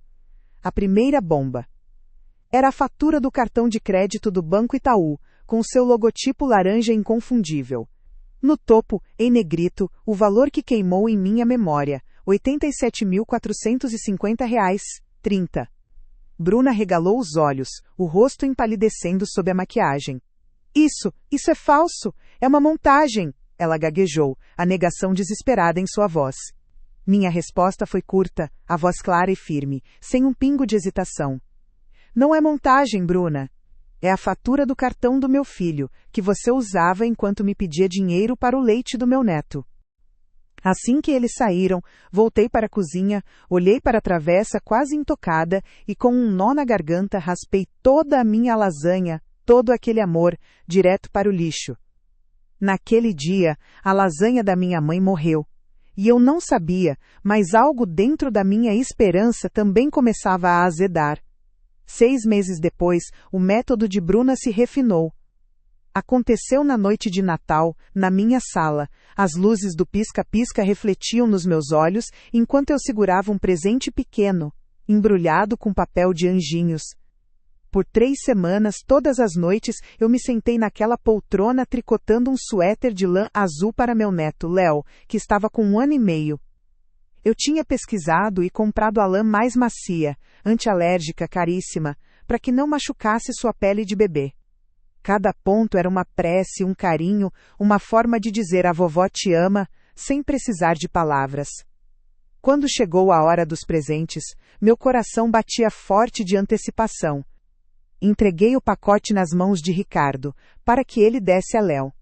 A primeira bomba. Era a fatura do cartão de crédito do Banco Itaú, com seu logotipo laranja inconfundível. No topo, em negrito, o valor que queimou em minha memória, R$ 87.450,30. Bruna regalou os olhos, o rosto empalidecendo sob a maquiagem. Isso é falso! É uma montagem! Ela gaguejou, a negação desesperada em sua voz. Minha resposta foi curta, a voz clara e firme, sem um pingo de hesitação. Não é montagem, Bruna. É a fatura do cartão do meu filho, que você usava enquanto me pedia dinheiro para o leite do meu neto. Assim que eles saíram, voltei para a cozinha, olhei para a travessa quase intocada e com um nó na garganta raspei toda a minha lasanha, todo aquele amor, direto para o lixo. Naquele dia, a lasanha da minha mãe morreu. E eu não sabia, mas algo dentro da minha esperança também começava a azedar. 6 meses depois, o método de Bruna se refinou. Aconteceu na noite de Natal, na minha sala. As luzes do pisca-pisca refletiam nos meus olhos enquanto eu segurava um presente pequeno, embrulhado com papel de anjinhos. Por 3 semanas, todas as noites, eu me sentei naquela poltrona tricotando um suéter de lã azul para meu neto, Léo, que estava com 1 ano e meio. Eu tinha pesquisado e comprado a lã mais macia, antialérgica, caríssima, para que não machucasse sua pele de bebê. Cada ponto era uma prece, um carinho, uma forma de dizer a vovó te ama, sem precisar de palavras. Quando chegou a hora dos presentes, meu coração batia forte de antecipação. Entreguei o pacote nas mãos de Ricardo, para que ele desse a Léo.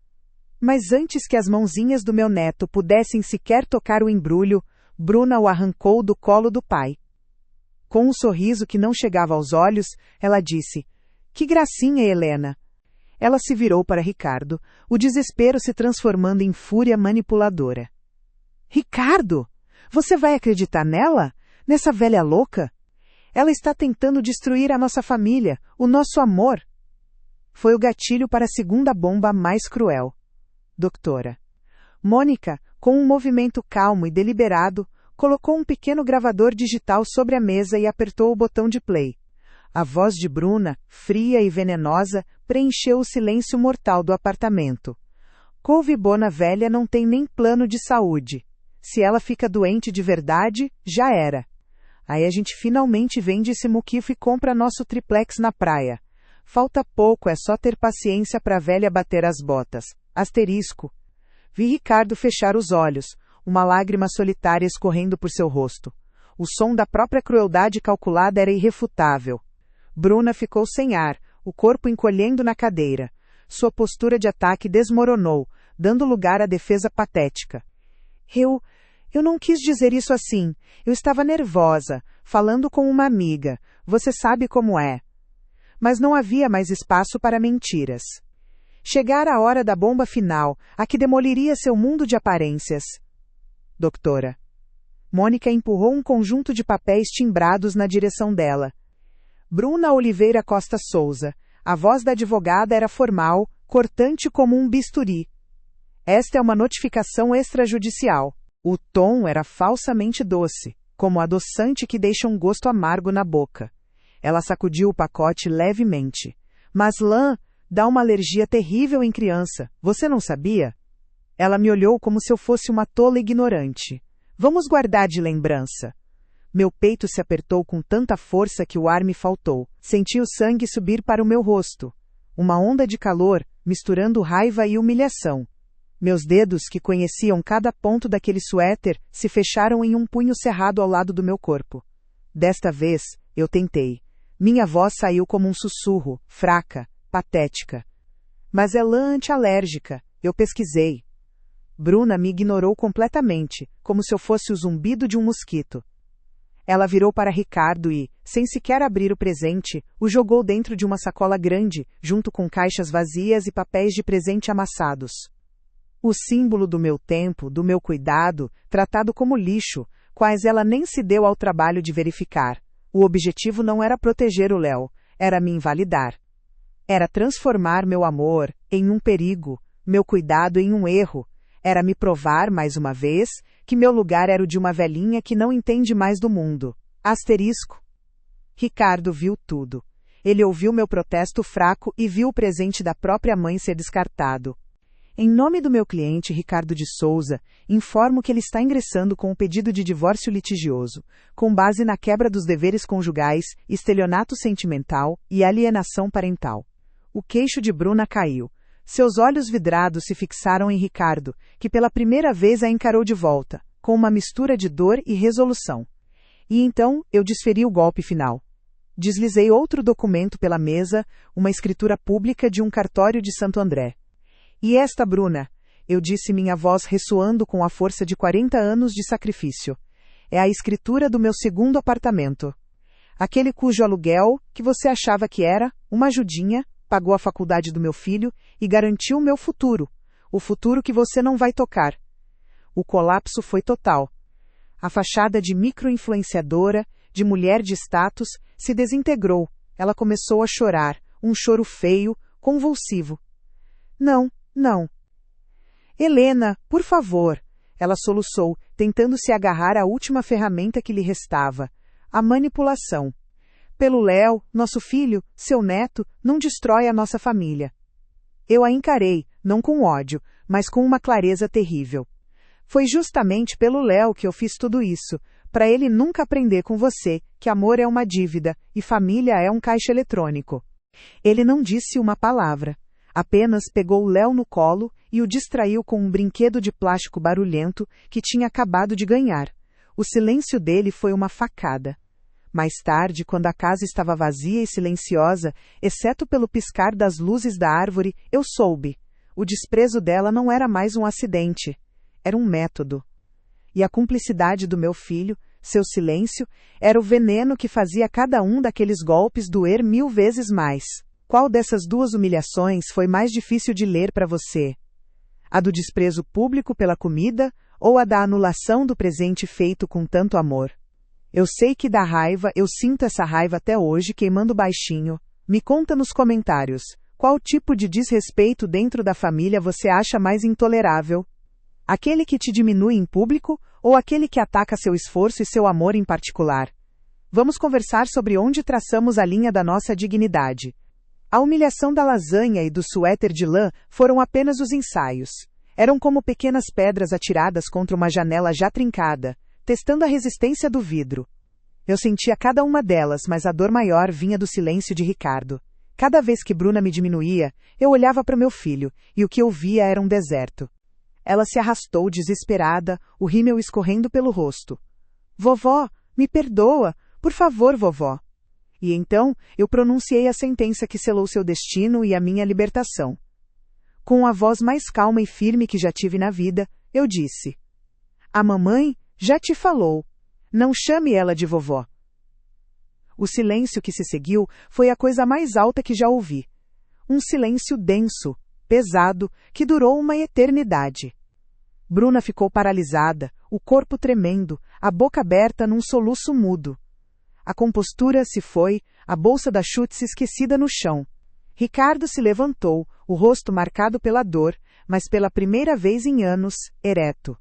Mas antes que as mãozinhas do meu neto pudessem sequer tocar o embrulho, Bruna o arrancou do colo do pai. Com um sorriso que não chegava aos olhos, ela disse: "Que gracinha, Helena!" Ela se virou para Ricardo, o desespero se transformando em fúria manipuladora. "Ricardo! Você vai acreditar nela? Nessa velha louca? Ela está tentando destruir a nossa família, o nosso amor." Foi o gatilho para a segunda bomba mais cruel. Doutora. Mônica, com um movimento calmo e deliberado, colocou um pequeno gravador digital sobre a mesa e apertou o botão de play. A voz de Bruna, fria e venenosa, preencheu o silêncio mortal do apartamento. Couve Bona velha não tem nem plano de saúde. Se ela fica doente de verdade, já era. Aí a gente finalmente vende esse muquifo e compra nosso triplex na praia. Falta pouco, é só ter paciência para a velha bater as botas. Asterisco. Vi Ricardo fechar os olhos, uma lágrima solitária escorrendo por seu rosto. O som da própria crueldade calculada era irrefutável. Bruna ficou sem ar, o corpo encolhendo na cadeira. Sua postura de ataque desmoronou, dando lugar à defesa patética. Eu não quis dizer isso assim. Eu estava nervosa, falando com uma amiga. Você sabe como é. Mas não havia mais espaço para mentiras. Chegara a hora da bomba final, a que demoliria seu mundo de aparências. Doutora. Mônica empurrou um conjunto de papéis timbrados na direção dela. Bruna Oliveira Costa Souza. A voz da advogada era formal, cortante como um bisturi. Esta é uma notificação extrajudicial. O tom era falsamente doce, como adoçante que deixa um gosto amargo na boca. Ela sacudiu o pacote levemente. Mas lã dá uma alergia terrível em criança. Você não sabia? Ela me olhou como se eu fosse uma tola ignorante. Vamos guardar de lembrança. Meu peito se apertou com tanta força que o ar me faltou. Senti o sangue subir para o meu rosto. Uma onda de calor, misturando raiva e humilhação. Meus dedos, que conheciam cada ponto daquele suéter, se fecharam em um punho cerrado ao lado do meu corpo. Desta vez, eu tentei. Minha voz saiu como um sussurro, fraca, patética. Mas é lã antialérgica. Eu pesquisei. Bruna me ignorou completamente, como se eu fosse o zumbido de um mosquito. Ela virou para Ricardo e, sem sequer abrir o presente, o jogou dentro de uma sacola grande, junto com caixas vazias e papéis de presente amassados. O símbolo do meu tempo, do meu cuidado, tratado como lixo, quais ela nem se deu ao trabalho de verificar. O objetivo não era proteger o Léo, era me invalidar. Era transformar meu amor em um perigo, meu cuidado em um erro. Era me provar, mais uma vez, que meu lugar era o de uma velhinha que não entende mais do mundo. Asterisco. Ricardo viu tudo. Ele ouviu meu protesto fraco e viu o presente da própria mãe ser descartado. Em nome do meu cliente Ricardo de Souza, informo que ele está ingressando com o pedido de divórcio litigioso, com base na quebra dos deveres conjugais, estelionato sentimental e alienação parental. O queixo de Bruna caiu. Seus olhos vidrados se fixaram em Ricardo, que pela primeira vez a encarou de volta, com uma mistura de dor e resolução. E então eu desferi o golpe final. Deslizei outro documento pela mesa, uma escritura pública de um cartório de Santo André. E esta, Bruna, eu disse, minha voz ressoando com a força de 40 anos de sacrifício. É a escritura do meu segundo apartamento. Aquele cujo aluguel, que você achava que era, uma ajudinha, pagou a faculdade do meu filho e garantiu o meu futuro. O futuro que você não vai tocar. O colapso foi total. A fachada de micro-influenciadora, de mulher de status, se desintegrou. Ela começou a chorar, um choro feio, convulsivo. Não. Não. Helena, por favor. Ela soluçou, tentando se agarrar à última ferramenta que lhe restava. A manipulação. Pelo Léo, nosso filho, seu neto, não destrói a nossa família. Eu a encarei, não com ódio, mas com uma clareza terrível. Foi justamente pelo Léo que eu fiz tudo isso, para ele nunca aprender com você, que amor é uma dívida, e família é um caixa eletrônico. Ele não disse uma palavra. Apenas pegou o Léo no colo e o distraiu com um brinquedo de plástico barulhento que tinha acabado de ganhar. O silêncio dele foi uma facada. Mais tarde, quando a casa estava vazia e silenciosa, exceto pelo piscar das luzes da árvore, eu soube. O desprezo dela não era mais um acidente. Era um método. E a cumplicidade do meu filho, seu silêncio, era o veneno que fazia cada um daqueles golpes doer 1000 vezes mais. Qual dessas duas humilhações foi mais difícil de ler para você? A do desprezo público pela comida ou a da anulação do presente feito com tanto amor? Eu sei que dá raiva, eu sinto essa raiva até hoje queimando baixinho. Me conta nos comentários, qual tipo de desrespeito dentro da família você acha mais intolerável? Aquele que te diminui em público ou aquele que ataca seu esforço e seu amor em particular? Vamos conversar sobre onde traçamos a linha da nossa dignidade. A humilhação da lasanha e do suéter de lã foram apenas os ensaios. Eram como pequenas pedras atiradas contra uma janela já trincada, testando a resistência do vidro. Eu sentia cada uma delas, mas a dor maior vinha do silêncio de Ricardo. Cada vez que Bruna me diminuía, eu olhava para meu filho, e o que eu via era um deserto. Ela se arrastou desesperada, o rímel escorrendo pelo rosto. Vovó, me perdoa, por favor, vovó. E então, eu pronunciei a sentença que selou seu destino e a minha libertação. Com a voz mais calma e firme que já tive na vida, eu disse: a mamãe já te falou. Não chame ela de vovó. O silêncio que se seguiu foi a coisa mais alta que já ouvi. Um silêncio denso, pesado, que durou uma eternidade. Bruna ficou paralisada, o corpo tremendo, a boca aberta num soluço mudo. A compostura se foi, a bolsa da chute se esquecida no chão. Ricardo se levantou, o rosto marcado pela dor, mas pela primeira vez em anos, ereto.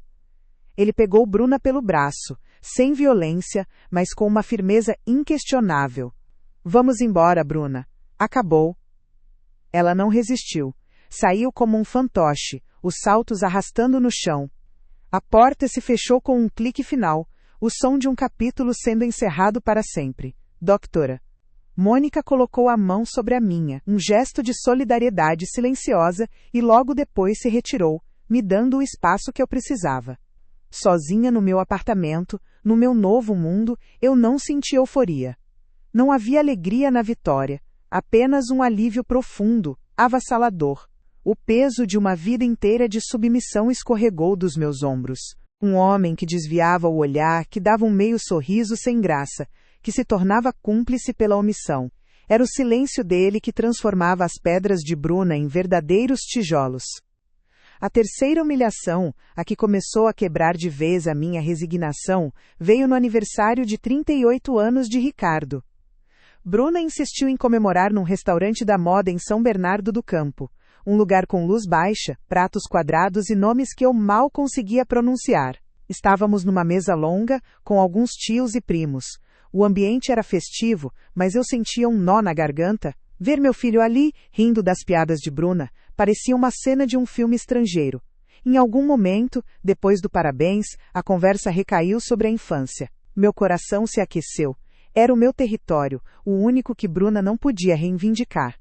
Ele pegou Bruna pelo braço, sem violência, mas com uma firmeza inquestionável. Vamos embora, Bruna. Acabou. Ela não resistiu. Saiu como um fantoche, os saltos arrastando no chão. A porta se fechou com um clique final, o som de um capítulo sendo encerrado para sempre. Doutora. Mônica colocou a mão sobre a minha, um gesto de solidariedade silenciosa, e logo depois se retirou, me dando o espaço que eu precisava. Sozinha no meu apartamento, no meu novo mundo, eu não senti euforia. Não havia alegria na vitória, apenas um alívio profundo, avassalador. O peso de uma vida inteira de submissão escorregou dos meus ombros. Um homem que desviava o olhar, que dava um meio sorriso sem graça, que se tornava cúmplice pela omissão. Era o silêncio dele que transformava as pedras de Bruna em verdadeiros tijolos. A terceira humilhação, a que começou a quebrar de vez a minha resignação, veio no aniversário de 38 anos de Ricardo. Bruna insistiu em comemorar num restaurante da moda em São Bernardo do Campo, um lugar com luz baixa, pratos quadrados e nomes que eu mal conseguia pronunciar. Estávamos numa mesa longa, com alguns tios e primos. O ambiente era festivo, mas eu sentia um nó na garganta. Ver meu filho ali, rindo das piadas de Bruna, Parecia uma cena de um filme estrangeiro. Em algum momento, depois do parabéns, a conversa recaiu sobre a infância. Meu coração se aqueceu. Era o meu território, o único que Bruna não podia reivindicar.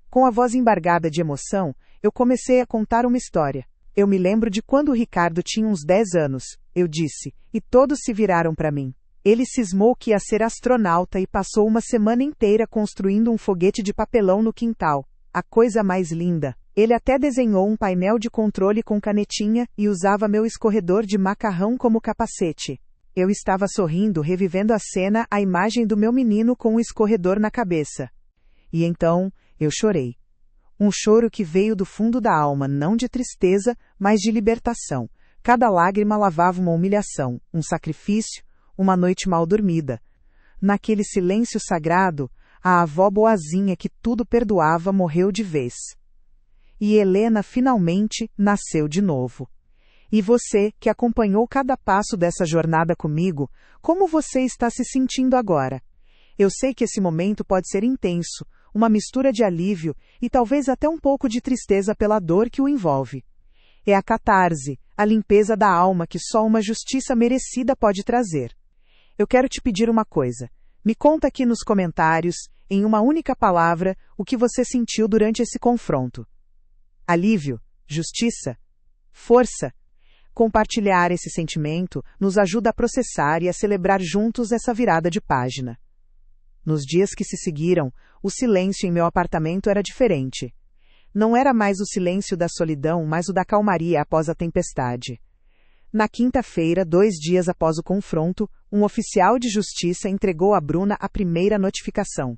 Com a voz embargada de emoção, eu comecei a contar uma história. Eu me lembro de quando o Ricardo tinha uns 10 anos, eu disse, e todos se viraram para mim. Ele cismou que ia ser astronauta e passou uma semana inteira construindo um foguete de papelão no quintal. A coisa mais linda. Ele até desenhou um painel de controle com canetinha e usava meu escorredor de macarrão como capacete. Eu estava sorrindo, revivendo a cena, a imagem do meu menino com o escorredor na cabeça. E então, eu chorei. Um choro que veio do fundo da alma, não de tristeza, mas de libertação. Cada lágrima lavava uma humilhação, um sacrifício, uma noite mal dormida. Naquele silêncio sagrado, a avó boazinha que tudo perdoava morreu de vez. E Helena finalmente nasceu de novo. E você, que acompanhou cada passo dessa jornada comigo, como você está se sentindo agora? Eu sei que esse momento pode ser intenso, uma mistura de alívio e talvez até um pouco de tristeza pela dor que o envolve. É a catarse, a limpeza da alma que só uma justiça merecida pode trazer. Eu quero te pedir uma coisa. Me conta aqui nos comentários, em uma única palavra, o que você sentiu durante esse confronto. Alívio? Justiça? Força? Compartilhar esse sentimento nos ajuda a processar e a celebrar juntos essa virada de página. Nos dias que se seguiram, o silêncio em meu apartamento era diferente. Não era mais o silêncio da solidão, mas o da calmaria após a tempestade. Na quinta-feira, 2 dias após o confronto, um oficial de justiça entregou a Bruna a primeira notificação.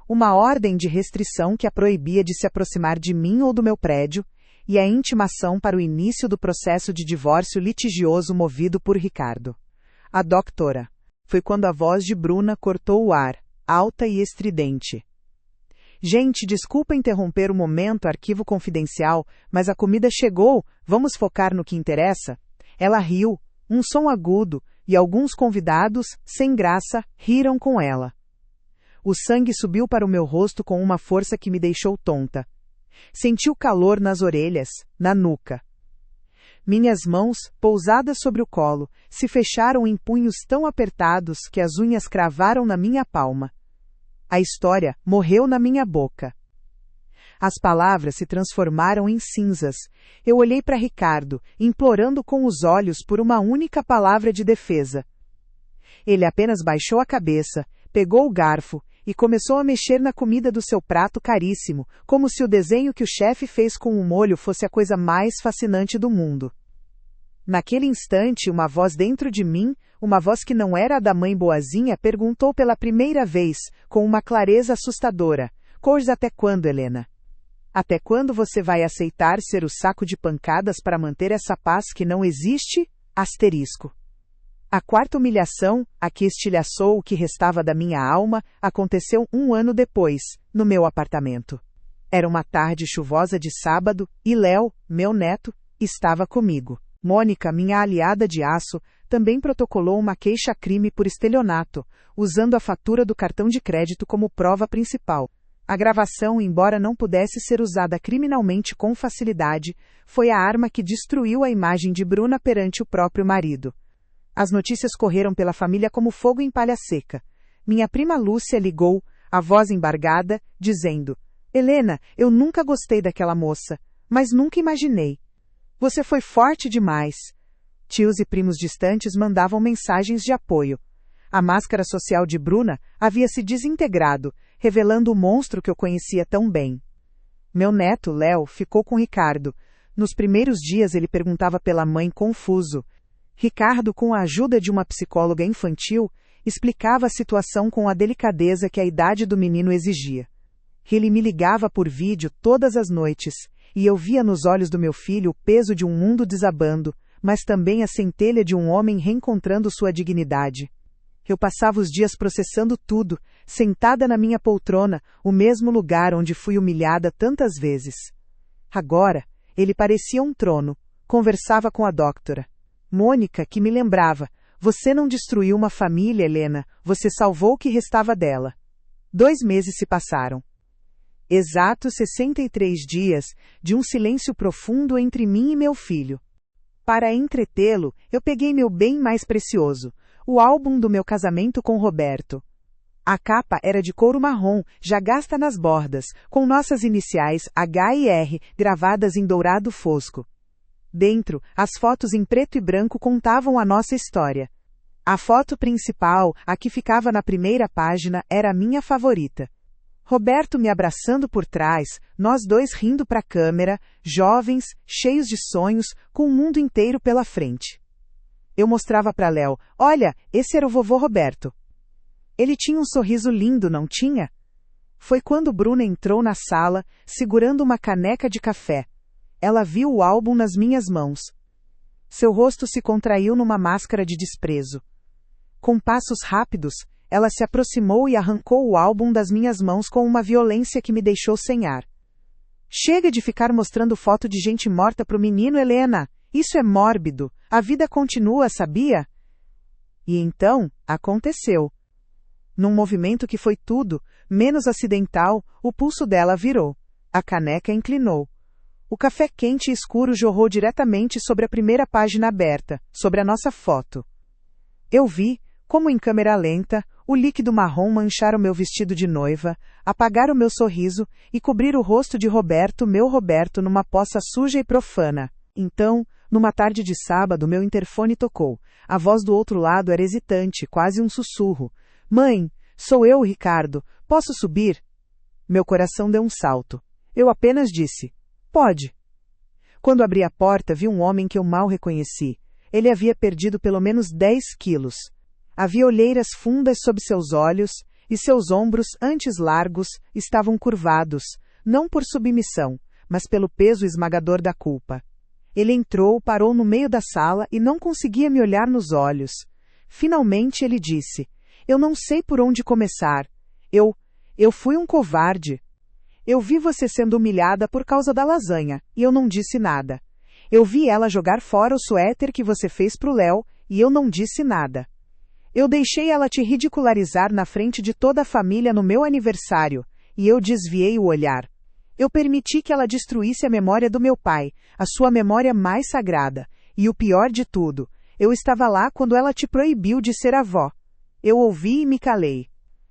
Uma ordem de restrição que a proibia de se aproximar de mim ou do meu prédio, e a intimação para o início do processo de divórcio litigioso movido por Ricardo. A doutora. Foi quando a voz de Bruna cortou o ar, alta e estridente. Gente, desculpa interromper o momento, arquivo confidencial, mas a comida chegou, vamos focar no que interessa? Ela riu, um som agudo, e alguns convidados, sem graça, riram com ela. O sangue subiu para o meu rosto com uma força que me deixou tonta. Senti o calor nas orelhas, na nuca. Minhas mãos, pousadas sobre o colo, se fecharam em punhos tão apertados que as unhas cravaram na minha palma. A história morreu na minha boca. As palavras se transformaram em cinzas. Eu olhei para Ricardo, implorando com os olhos por uma única palavra de defesa. Ele apenas baixou a cabeça, pegou o garfo e começou a mexer na comida do seu prato caríssimo, como se o desenho que o chefe fez com o molho fosse a coisa mais fascinante do mundo. Naquele instante, uma voz dentro de mim, uma voz que não era a da mãe boazinha, perguntou pela primeira vez, com uma clareza assustadora: "Coisa até quando, Helena? Até quando você vai aceitar ser o saco de pancadas para manter essa paz que não existe? Asterisco." A quarta humilhação, a que estilhaçou o que restava da minha alma, aconteceu 1 ano depois, no meu apartamento. Era uma tarde chuvosa de sábado, e Léo, meu neto, estava comigo. Mônica, minha aliada de aço, também protocolou uma queixa-crime por estelionato, usando a fatura do cartão de crédito como prova principal. A gravação, embora não pudesse ser usada criminalmente com facilidade, foi a arma que destruiu a imagem de Bruna perante o próprio marido. As notícias correram pela família como fogo em palha seca. Minha prima Lúcia ligou, a voz embargada, dizendo: "Helena, eu nunca gostei daquela moça, mas nunca imaginei. Você foi forte demais." Tios e primos distantes mandavam mensagens de apoio. A máscara social de Bruna havia se desintegrado, revelando o monstro que eu conhecia tão bem. Meu neto, Léo, ficou com Ricardo. Nos primeiros dias ele perguntava pela mãe confuso. Ricardo, com a ajuda de uma psicóloga infantil, explicava a situação com a delicadeza que a idade do menino exigia. Ele me ligava por vídeo todas as noites, e eu via nos olhos do meu filho o peso de um mundo desabando, mas também a centelha de um homem reencontrando sua dignidade. Eu passava os dias processando tudo, sentada na minha poltrona, o mesmo lugar onde fui humilhada tantas vezes. Agora, ele parecia um trono, conversava com a doutora. Mônica, que me lembrava: "Você não destruiu uma família, Helena, você salvou o que restava dela." 2 meses se passaram. Exatos 63 dias de um silêncio profundo entre mim e meu filho. Para entretê-lo, eu peguei meu bem mais precioso, o álbum do meu casamento com Roberto. A capa era de couro marrom, já gasta nas bordas, com nossas iniciais H e R gravadas em dourado fosco. Dentro, as fotos em preto e branco contavam a nossa história. A foto principal, a que ficava na primeira página, era a minha favorita. Roberto me abraçando por trás, nós dois rindo para a câmera, jovens, cheios de sonhos, com o mundo inteiro pela frente. Eu mostrava para Léo, olha, esse era o vovô Roberto. Ele tinha um sorriso lindo, não tinha? Foi quando Bruna entrou na sala, segurando uma caneca de café. Ela viu o álbum nas minhas mãos. Seu rosto se contraiu numa máscara de desprezo. Com passos rápidos, ela se aproximou e arrancou o álbum das minhas mãos com uma violência que me deixou sem ar. Chega de ficar mostrando foto de gente morta pro menino, Helena. Isso é mórbido. A vida continua, sabia? E então, aconteceu. Num movimento que foi tudo, menos acidental, o pulso dela virou. A caneca inclinou. O café quente e escuro jorrou diretamente sobre a primeira página aberta, sobre a nossa foto. Eu vi, como em câmera lenta, o líquido marrom manchar o meu vestido de noiva, apagar o meu sorriso e cobrir o rosto de Roberto, meu Roberto, numa poça suja e profana. Então, numa tarde de sábado, meu interfone tocou. A voz do outro lado era hesitante, quase um sussurro. Mãe, sou eu, Ricardo. Posso subir? Meu coração deu um salto. Eu apenas disse, pode. Quando abri a porta, vi um homem que eu mal reconheci. Ele havia perdido pelo menos 10 quilos. Havia olheiras fundas sob seus olhos, e seus ombros, antes largos, estavam curvados, não por submissão, mas pelo peso esmagador da culpa. Ele entrou, parou no meio da sala e não conseguia me olhar nos olhos. Finalmente ele disse, eu não sei por onde começar. Eu fui um covarde. Eu vi você sendo humilhada por causa da lasanha, e eu não disse nada. Eu vi ela jogar fora o suéter que você fez pro Léo, e eu não disse nada. Eu deixei ela te ridicularizar na frente de toda a família no meu aniversário, e eu desviei o olhar. Eu permiti que ela destruísse a memória do meu pai, a sua memória mais sagrada, e o pior de tudo, eu estava lá quando ela te proibiu de ser avó. Eu ouvi e me calei.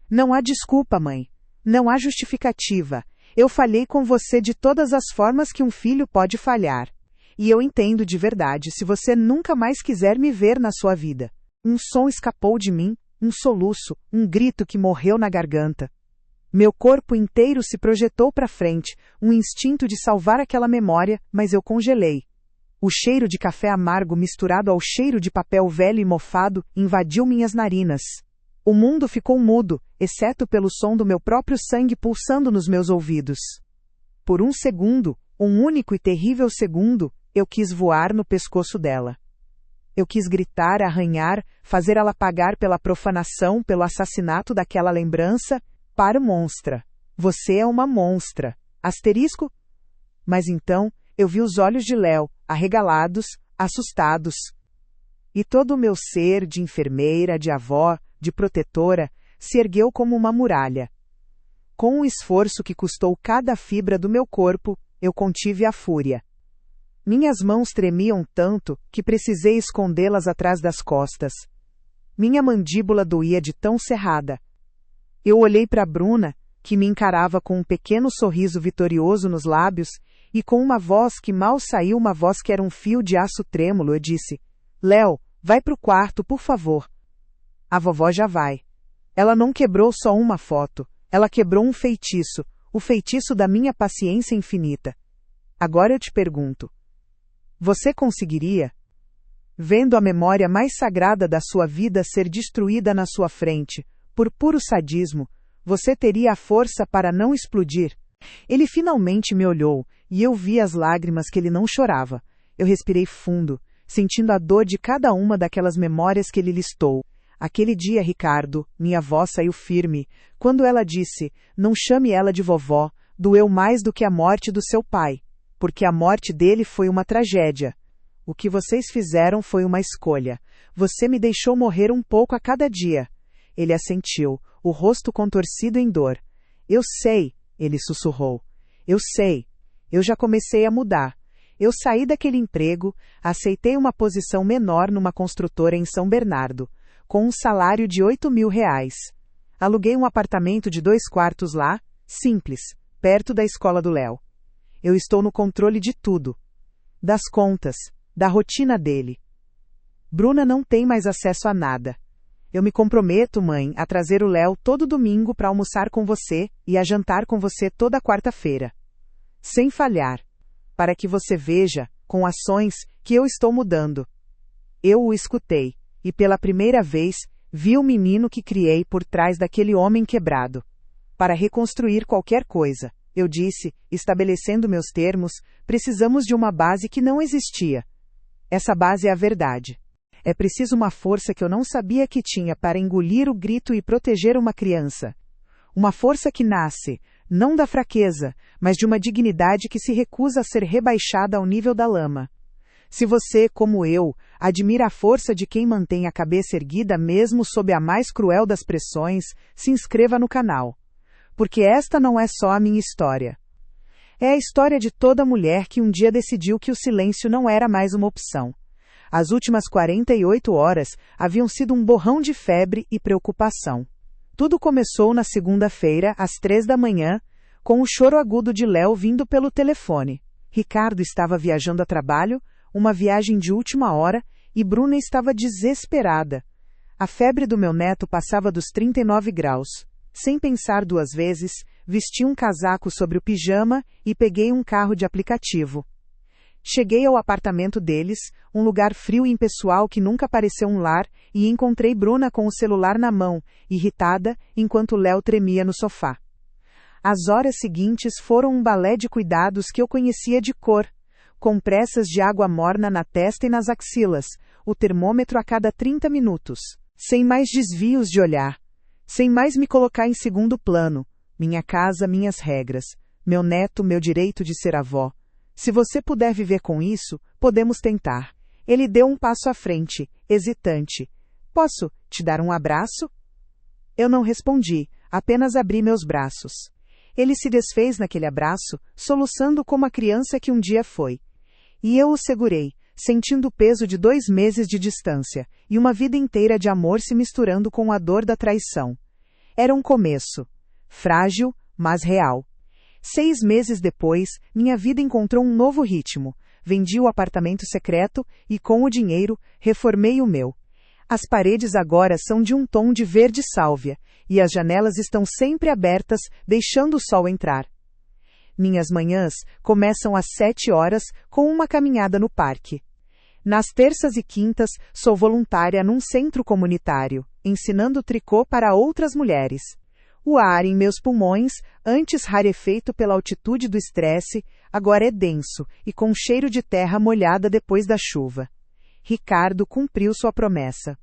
Não há desculpa, mãe. Não há justificativa. Eu falhei com você de todas as formas que um filho pode falhar. E eu entendo de verdade se você nunca mais quiser me ver na sua vida. Um som escapou de mim, um soluço, um grito que morreu na garganta. Meu corpo inteiro se projetou para frente, um instinto de salvar aquela memória, mas eu congelei. O cheiro de café amargo misturado ao cheiro de papel velho e mofado invadiu minhas narinas. O mundo ficou mudo, exceto pelo som do meu próprio sangue pulsando nos meus ouvidos. Por um segundo, um único e terrível segundo, eu quis voar no pescoço dela. Eu quis gritar, arranhar, fazer ela pagar pela profanação, pelo assassinato daquela lembrança. Para monstra. Você é uma monstra. Asterisco? Mas então, eu vi os olhos de Léo, arregalados, assustados. E todo o meu ser, de enfermeira, de avó, de protetora, se ergueu como uma muralha. Com um esforço que custou cada fibra do meu corpo, eu contive a fúria. Minhas mãos tremiam tanto que precisei escondê-las atrás das costas. Minha mandíbula doía de tão cerrada. Eu olhei para Bruna, que me encarava com um pequeno sorriso vitorioso nos lábios, e com uma voz que mal saiu, uma voz que era um fio de aço trêmulo, eu disse, Léo, vai pro quarto, por favor. A vovó já vai. Ela não quebrou só uma foto, ela quebrou um feitiço, o feitiço da minha paciência infinita. Agora eu te pergunto, você conseguiria? Vendo a memória mais sagrada da sua vida ser destruída na sua frente, por puro sadismo, você teria a força para não explodir? Ele finalmente me olhou, e eu vi as lágrimas que ele não chorava. Eu respirei fundo, sentindo a dor de cada uma daquelas memórias que ele listou. Aquele dia, Ricardo, minha avó saiu firme. Quando ela disse, não chame ela de vovó, doeu mais do que a morte do seu pai. Porque a morte dele foi uma tragédia. O que vocês fizeram foi uma escolha. Você me deixou morrer um pouco a cada dia. Ele assentiu, o rosto contorcido em dor. Eu Ele sussurrou. Eu sei. Eu já comecei a mudar. Eu saí daquele emprego, aceitei uma posição menor numa construtora em São Bernardo, com um salário de R$ 8.000. Aluguei um apartamento de 2 quartos lá, simples, perto da escola do Léo. Eu estou no controle de tudo. Das contas, da rotina dele. Bruna não tem mais acesso a nada. Eu me comprometo, mãe, a trazer o Léo todo domingo para almoçar com você e a jantar com você toda quarta-feira. Sem falhar. Para que você veja, com ações, que eu estou mudando. Eu o escutei, e pela primeira vez, vi o menino que criei por trás daquele homem quebrado. Para reconstruir qualquer coisa, eu disse, estabelecendo meus termos, precisamos de uma base que não existia. Essa base é a verdade. É preciso uma força que eu não sabia que tinha para engolir o grito e proteger uma criança. Uma força que nasce, não da fraqueza, mas de uma dignidade que se recusa a ser rebaixada ao nível da lama. Se você, como eu, admira a força de quem mantém a cabeça erguida mesmo sob a mais cruel das pressões, se inscreva no canal. Porque esta não é só a minha história. É a história de toda mulher que um dia decidiu que o silêncio não era mais uma opção. As últimas 48 horas haviam sido um borrão de febre e preocupação. Tudo começou na segunda-feira, às 3 da manhã, com o choro agudo de Léo vindo pelo telefone. Ricardo estava viajando a trabalho, uma viagem de última hora, e Bruna estava desesperada. A febre do meu neto passava dos 39 graus. Sem pensar 2 vezes, vesti um casaco sobre o pijama e peguei um carro de aplicativo. Cheguei ao apartamento deles, um lugar frio e impessoal que nunca pareceu um lar, e encontrei Bruna com o celular na mão, irritada, enquanto Léo tremia no sofá. As horas seguintes foram um balé de cuidados que eu conhecia de cor. Compressas de água morna na testa e nas axilas, o termômetro a cada 30 minutos. Sem mais desvios de olhar. Sem mais me colocar em segundo plano. Minha casa, minhas regras. Meu neto, meu direito de ser avó. Se você puder viver com isso, podemos tentar. Ele deu um passo à frente, hesitante. Posso te dar um abraço? Eu não respondi, apenas abri meus braços. Ele se desfez naquele abraço, soluçando como a criança que um dia foi. E eu o segurei, sentindo o peso de 2 meses de distância, e uma vida inteira de amor se misturando com a dor da traição. Era um começo. Frágil, mas real. 6 meses depois, minha vida encontrou um novo ritmo. Vendi o apartamento secreto e, com o dinheiro, reformei o meu. As paredes agora são de um tom de verde sálvia, e as janelas estão sempre abertas, deixando o sol entrar. Minhas manhãs começam às 7 horas, com uma caminhada no parque. Nas terças e quintas, sou voluntária num centro comunitário, ensinando tricô para outras mulheres. O ar em meus pulmões, antes rarefeito pela altitude do estresse, agora é denso e com cheiro de terra molhada depois da chuva. Ricardo cumpriu sua promessa.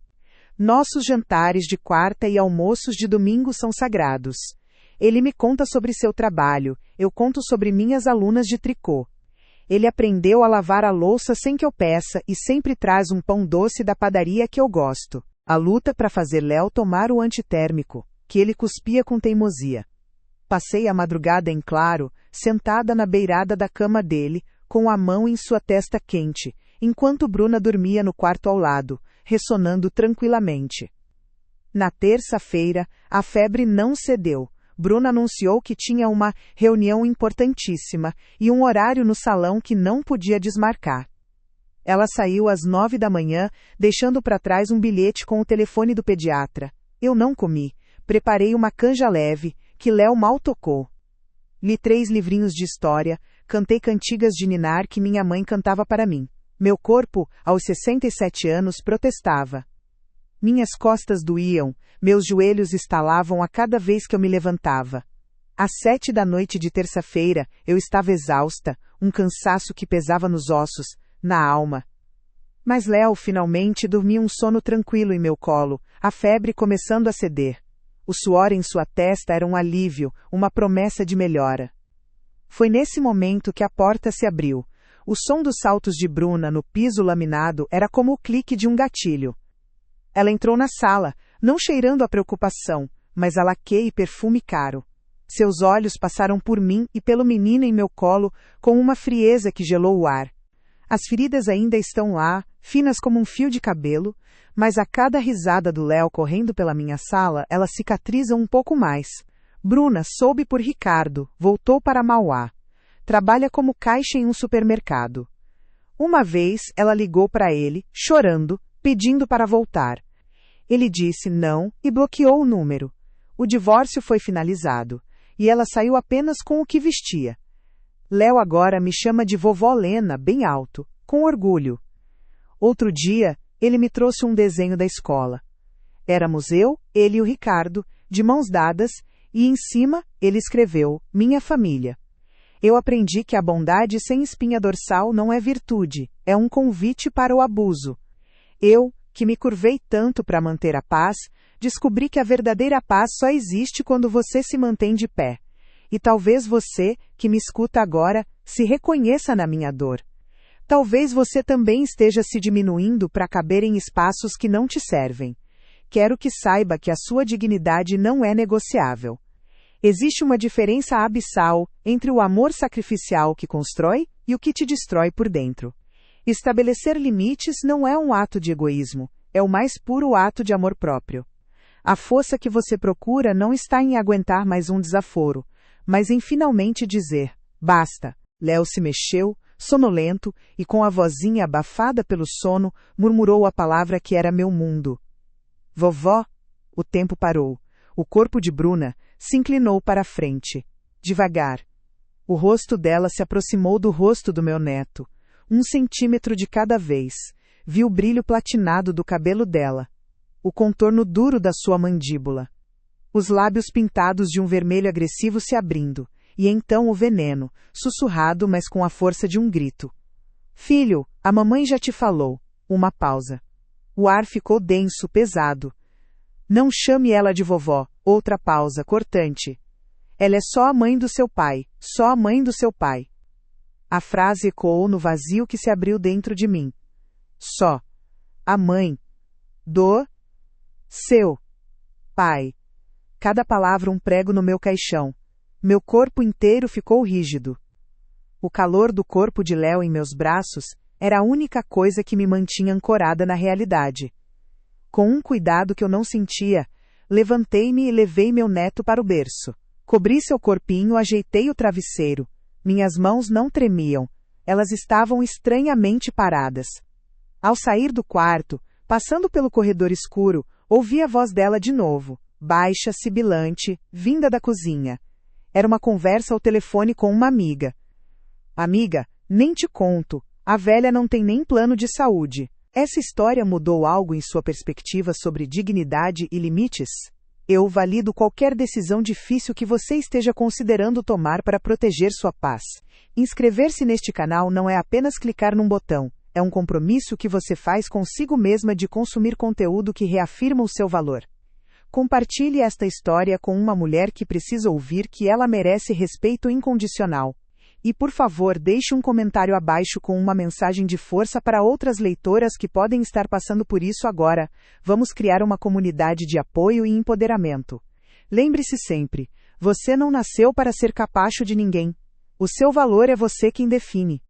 Nossos jantares de quarta e almoços de domingo são sagrados. Ele me conta sobre seu trabalho, eu conto sobre minhas alunas de tricô. Ele aprendeu a lavar a louça sem que eu peça e sempre traz um pão doce da padaria que eu gosto. A luta para fazer Léo tomar o antitérmico, que ele cuspia com teimosia. Passei a madrugada em claro, sentada na beirada da cama dele, com a mão em sua testa quente, enquanto Bruna dormia no quarto ao lado, ressonando tranquilamente. Na terça-feira, a febre não cedeu. Bruna anunciou que tinha uma reunião importantíssima e um horário no salão que não podia desmarcar. Ela saiu às 9 da manhã, deixando para trás um bilhete com o telefone do pediatra. Eu não comi. Preparei uma canja leve, que Léo mal tocou. Li 3 livrinhos de história, cantei cantigas de ninar que minha mãe cantava para mim. Meu corpo, aos 67 anos, protestava. Minhas costas doíam, meus joelhos estalavam a cada vez que eu me levantava. Às 7 da noite de terça-feira, eu estava exausta, um cansaço que pesava nos ossos, na alma. Mas Léo finalmente dormia um sono tranquilo em meu colo, a febre começando a ceder. O suor em sua testa era um alívio, uma promessa de melhora. Foi nesse momento que a porta se abriu. O som dos saltos de Bruna no piso laminado era como o clique de um gatilho. Ela entrou na sala, não cheirando a preocupação, mas a laque e perfume caro. Seus olhos passaram por mim e pelo menino em meu colo com uma frieza que gelou o ar. As feridas ainda estão lá, finas como um fio de cabelo, mas a cada risada do Léo correndo pela minha sala, elas cicatrizam um pouco mais. Bruna soube por Ricardo, voltou para Mauá. Trabalha como caixa em um supermercado. Uma vez, ela ligou para ele, chorando, pedindo para voltar. Ele disse não e bloqueou o número. O divórcio foi finalizado, e ela saiu apenas com o que vestia. Léo agora me chama de vovó Lena, bem alto, com orgulho. Outro dia, ele me trouxe um desenho da escola. Éramos eu, ele e o Ricardo, de mãos dadas, e em cima, ele escreveu, minha família. Eu aprendi que a bondade sem espinha dorsal não é virtude, é um convite para o abuso. Eu, que me curvei tanto para manter a paz, descobri que a verdadeira paz só existe quando você se mantém de pé. E talvez você, que me escuta agora, se reconheça na minha dor. Talvez você também esteja se diminuindo para caber em espaços que não te servem. Quero que saiba que a sua dignidade não é negociável. Existe uma diferença abissal entre o amor sacrificial que constrói e o que te destrói por dentro. Estabelecer limites não é um ato de egoísmo, é o mais puro ato de amor próprio. A força que você procura não está em aguentar mais um desaforo, mas em finalmente dizer, basta. Léo se mexeu, sonolento, e com a vozinha abafada pelo sono, murmurou a palavra que era meu mundo. Vovó? O tempo parou. O corpo de Bruna se inclinou para a frente. Devagar. O rosto dela se aproximou do rosto do meu neto. 1 centímetro de cada vez. Vi o brilho platinado do cabelo dela. O contorno duro da sua mandíbula. Os lábios pintados de um vermelho agressivo se abrindo. E então o veneno, sussurrado, mas com a força de um grito. Filho, a mamãe já te falou. Uma pausa. O ar ficou denso, pesado. Não chame ela de vovó. Outra pausa, cortante. Ela é só a mãe do seu pai. Só a mãe do seu pai. A frase ecoou no vazio que se abriu dentro de mim. Só. A mãe. Do. Seu. Pai. Cada palavra um prego no meu caixão. Meu corpo inteiro ficou rígido. O calor do corpo de Léo em meus braços era a única coisa que me mantinha ancorada na realidade. Com um cuidado que eu não sentia, levantei-me e levei meu neto para o berço. Cobri seu corpinho, ajeitei o travesseiro. Minhas mãos não tremiam. Elas estavam estranhamente paradas. Ao sair do quarto, passando pelo corredor escuro, ouvi a voz dela de novo, baixa, sibilante, vinda da cozinha. Era uma conversa ao telefone com uma amiga. Amiga, nem te conto. A velha não tem nem plano de saúde. Essa história mudou algo em sua perspectiva sobre dignidade e limites? Eu valido qualquer decisão difícil que você esteja considerando tomar para proteger sua paz. Inscrever-se neste canal não é apenas clicar num botão, é um compromisso que você faz consigo mesma de consumir conteúdo que reafirma o seu valor. Compartilhe esta história com uma mulher que precisa ouvir que ela merece respeito incondicional. E por favor, deixe um comentário abaixo com uma mensagem de força para outras leitoras que podem estar passando por isso agora. Vamos criar uma comunidade de apoio e empoderamento. Lembre-se sempre, você não nasceu para ser capacho de ninguém. O seu valor é você quem define.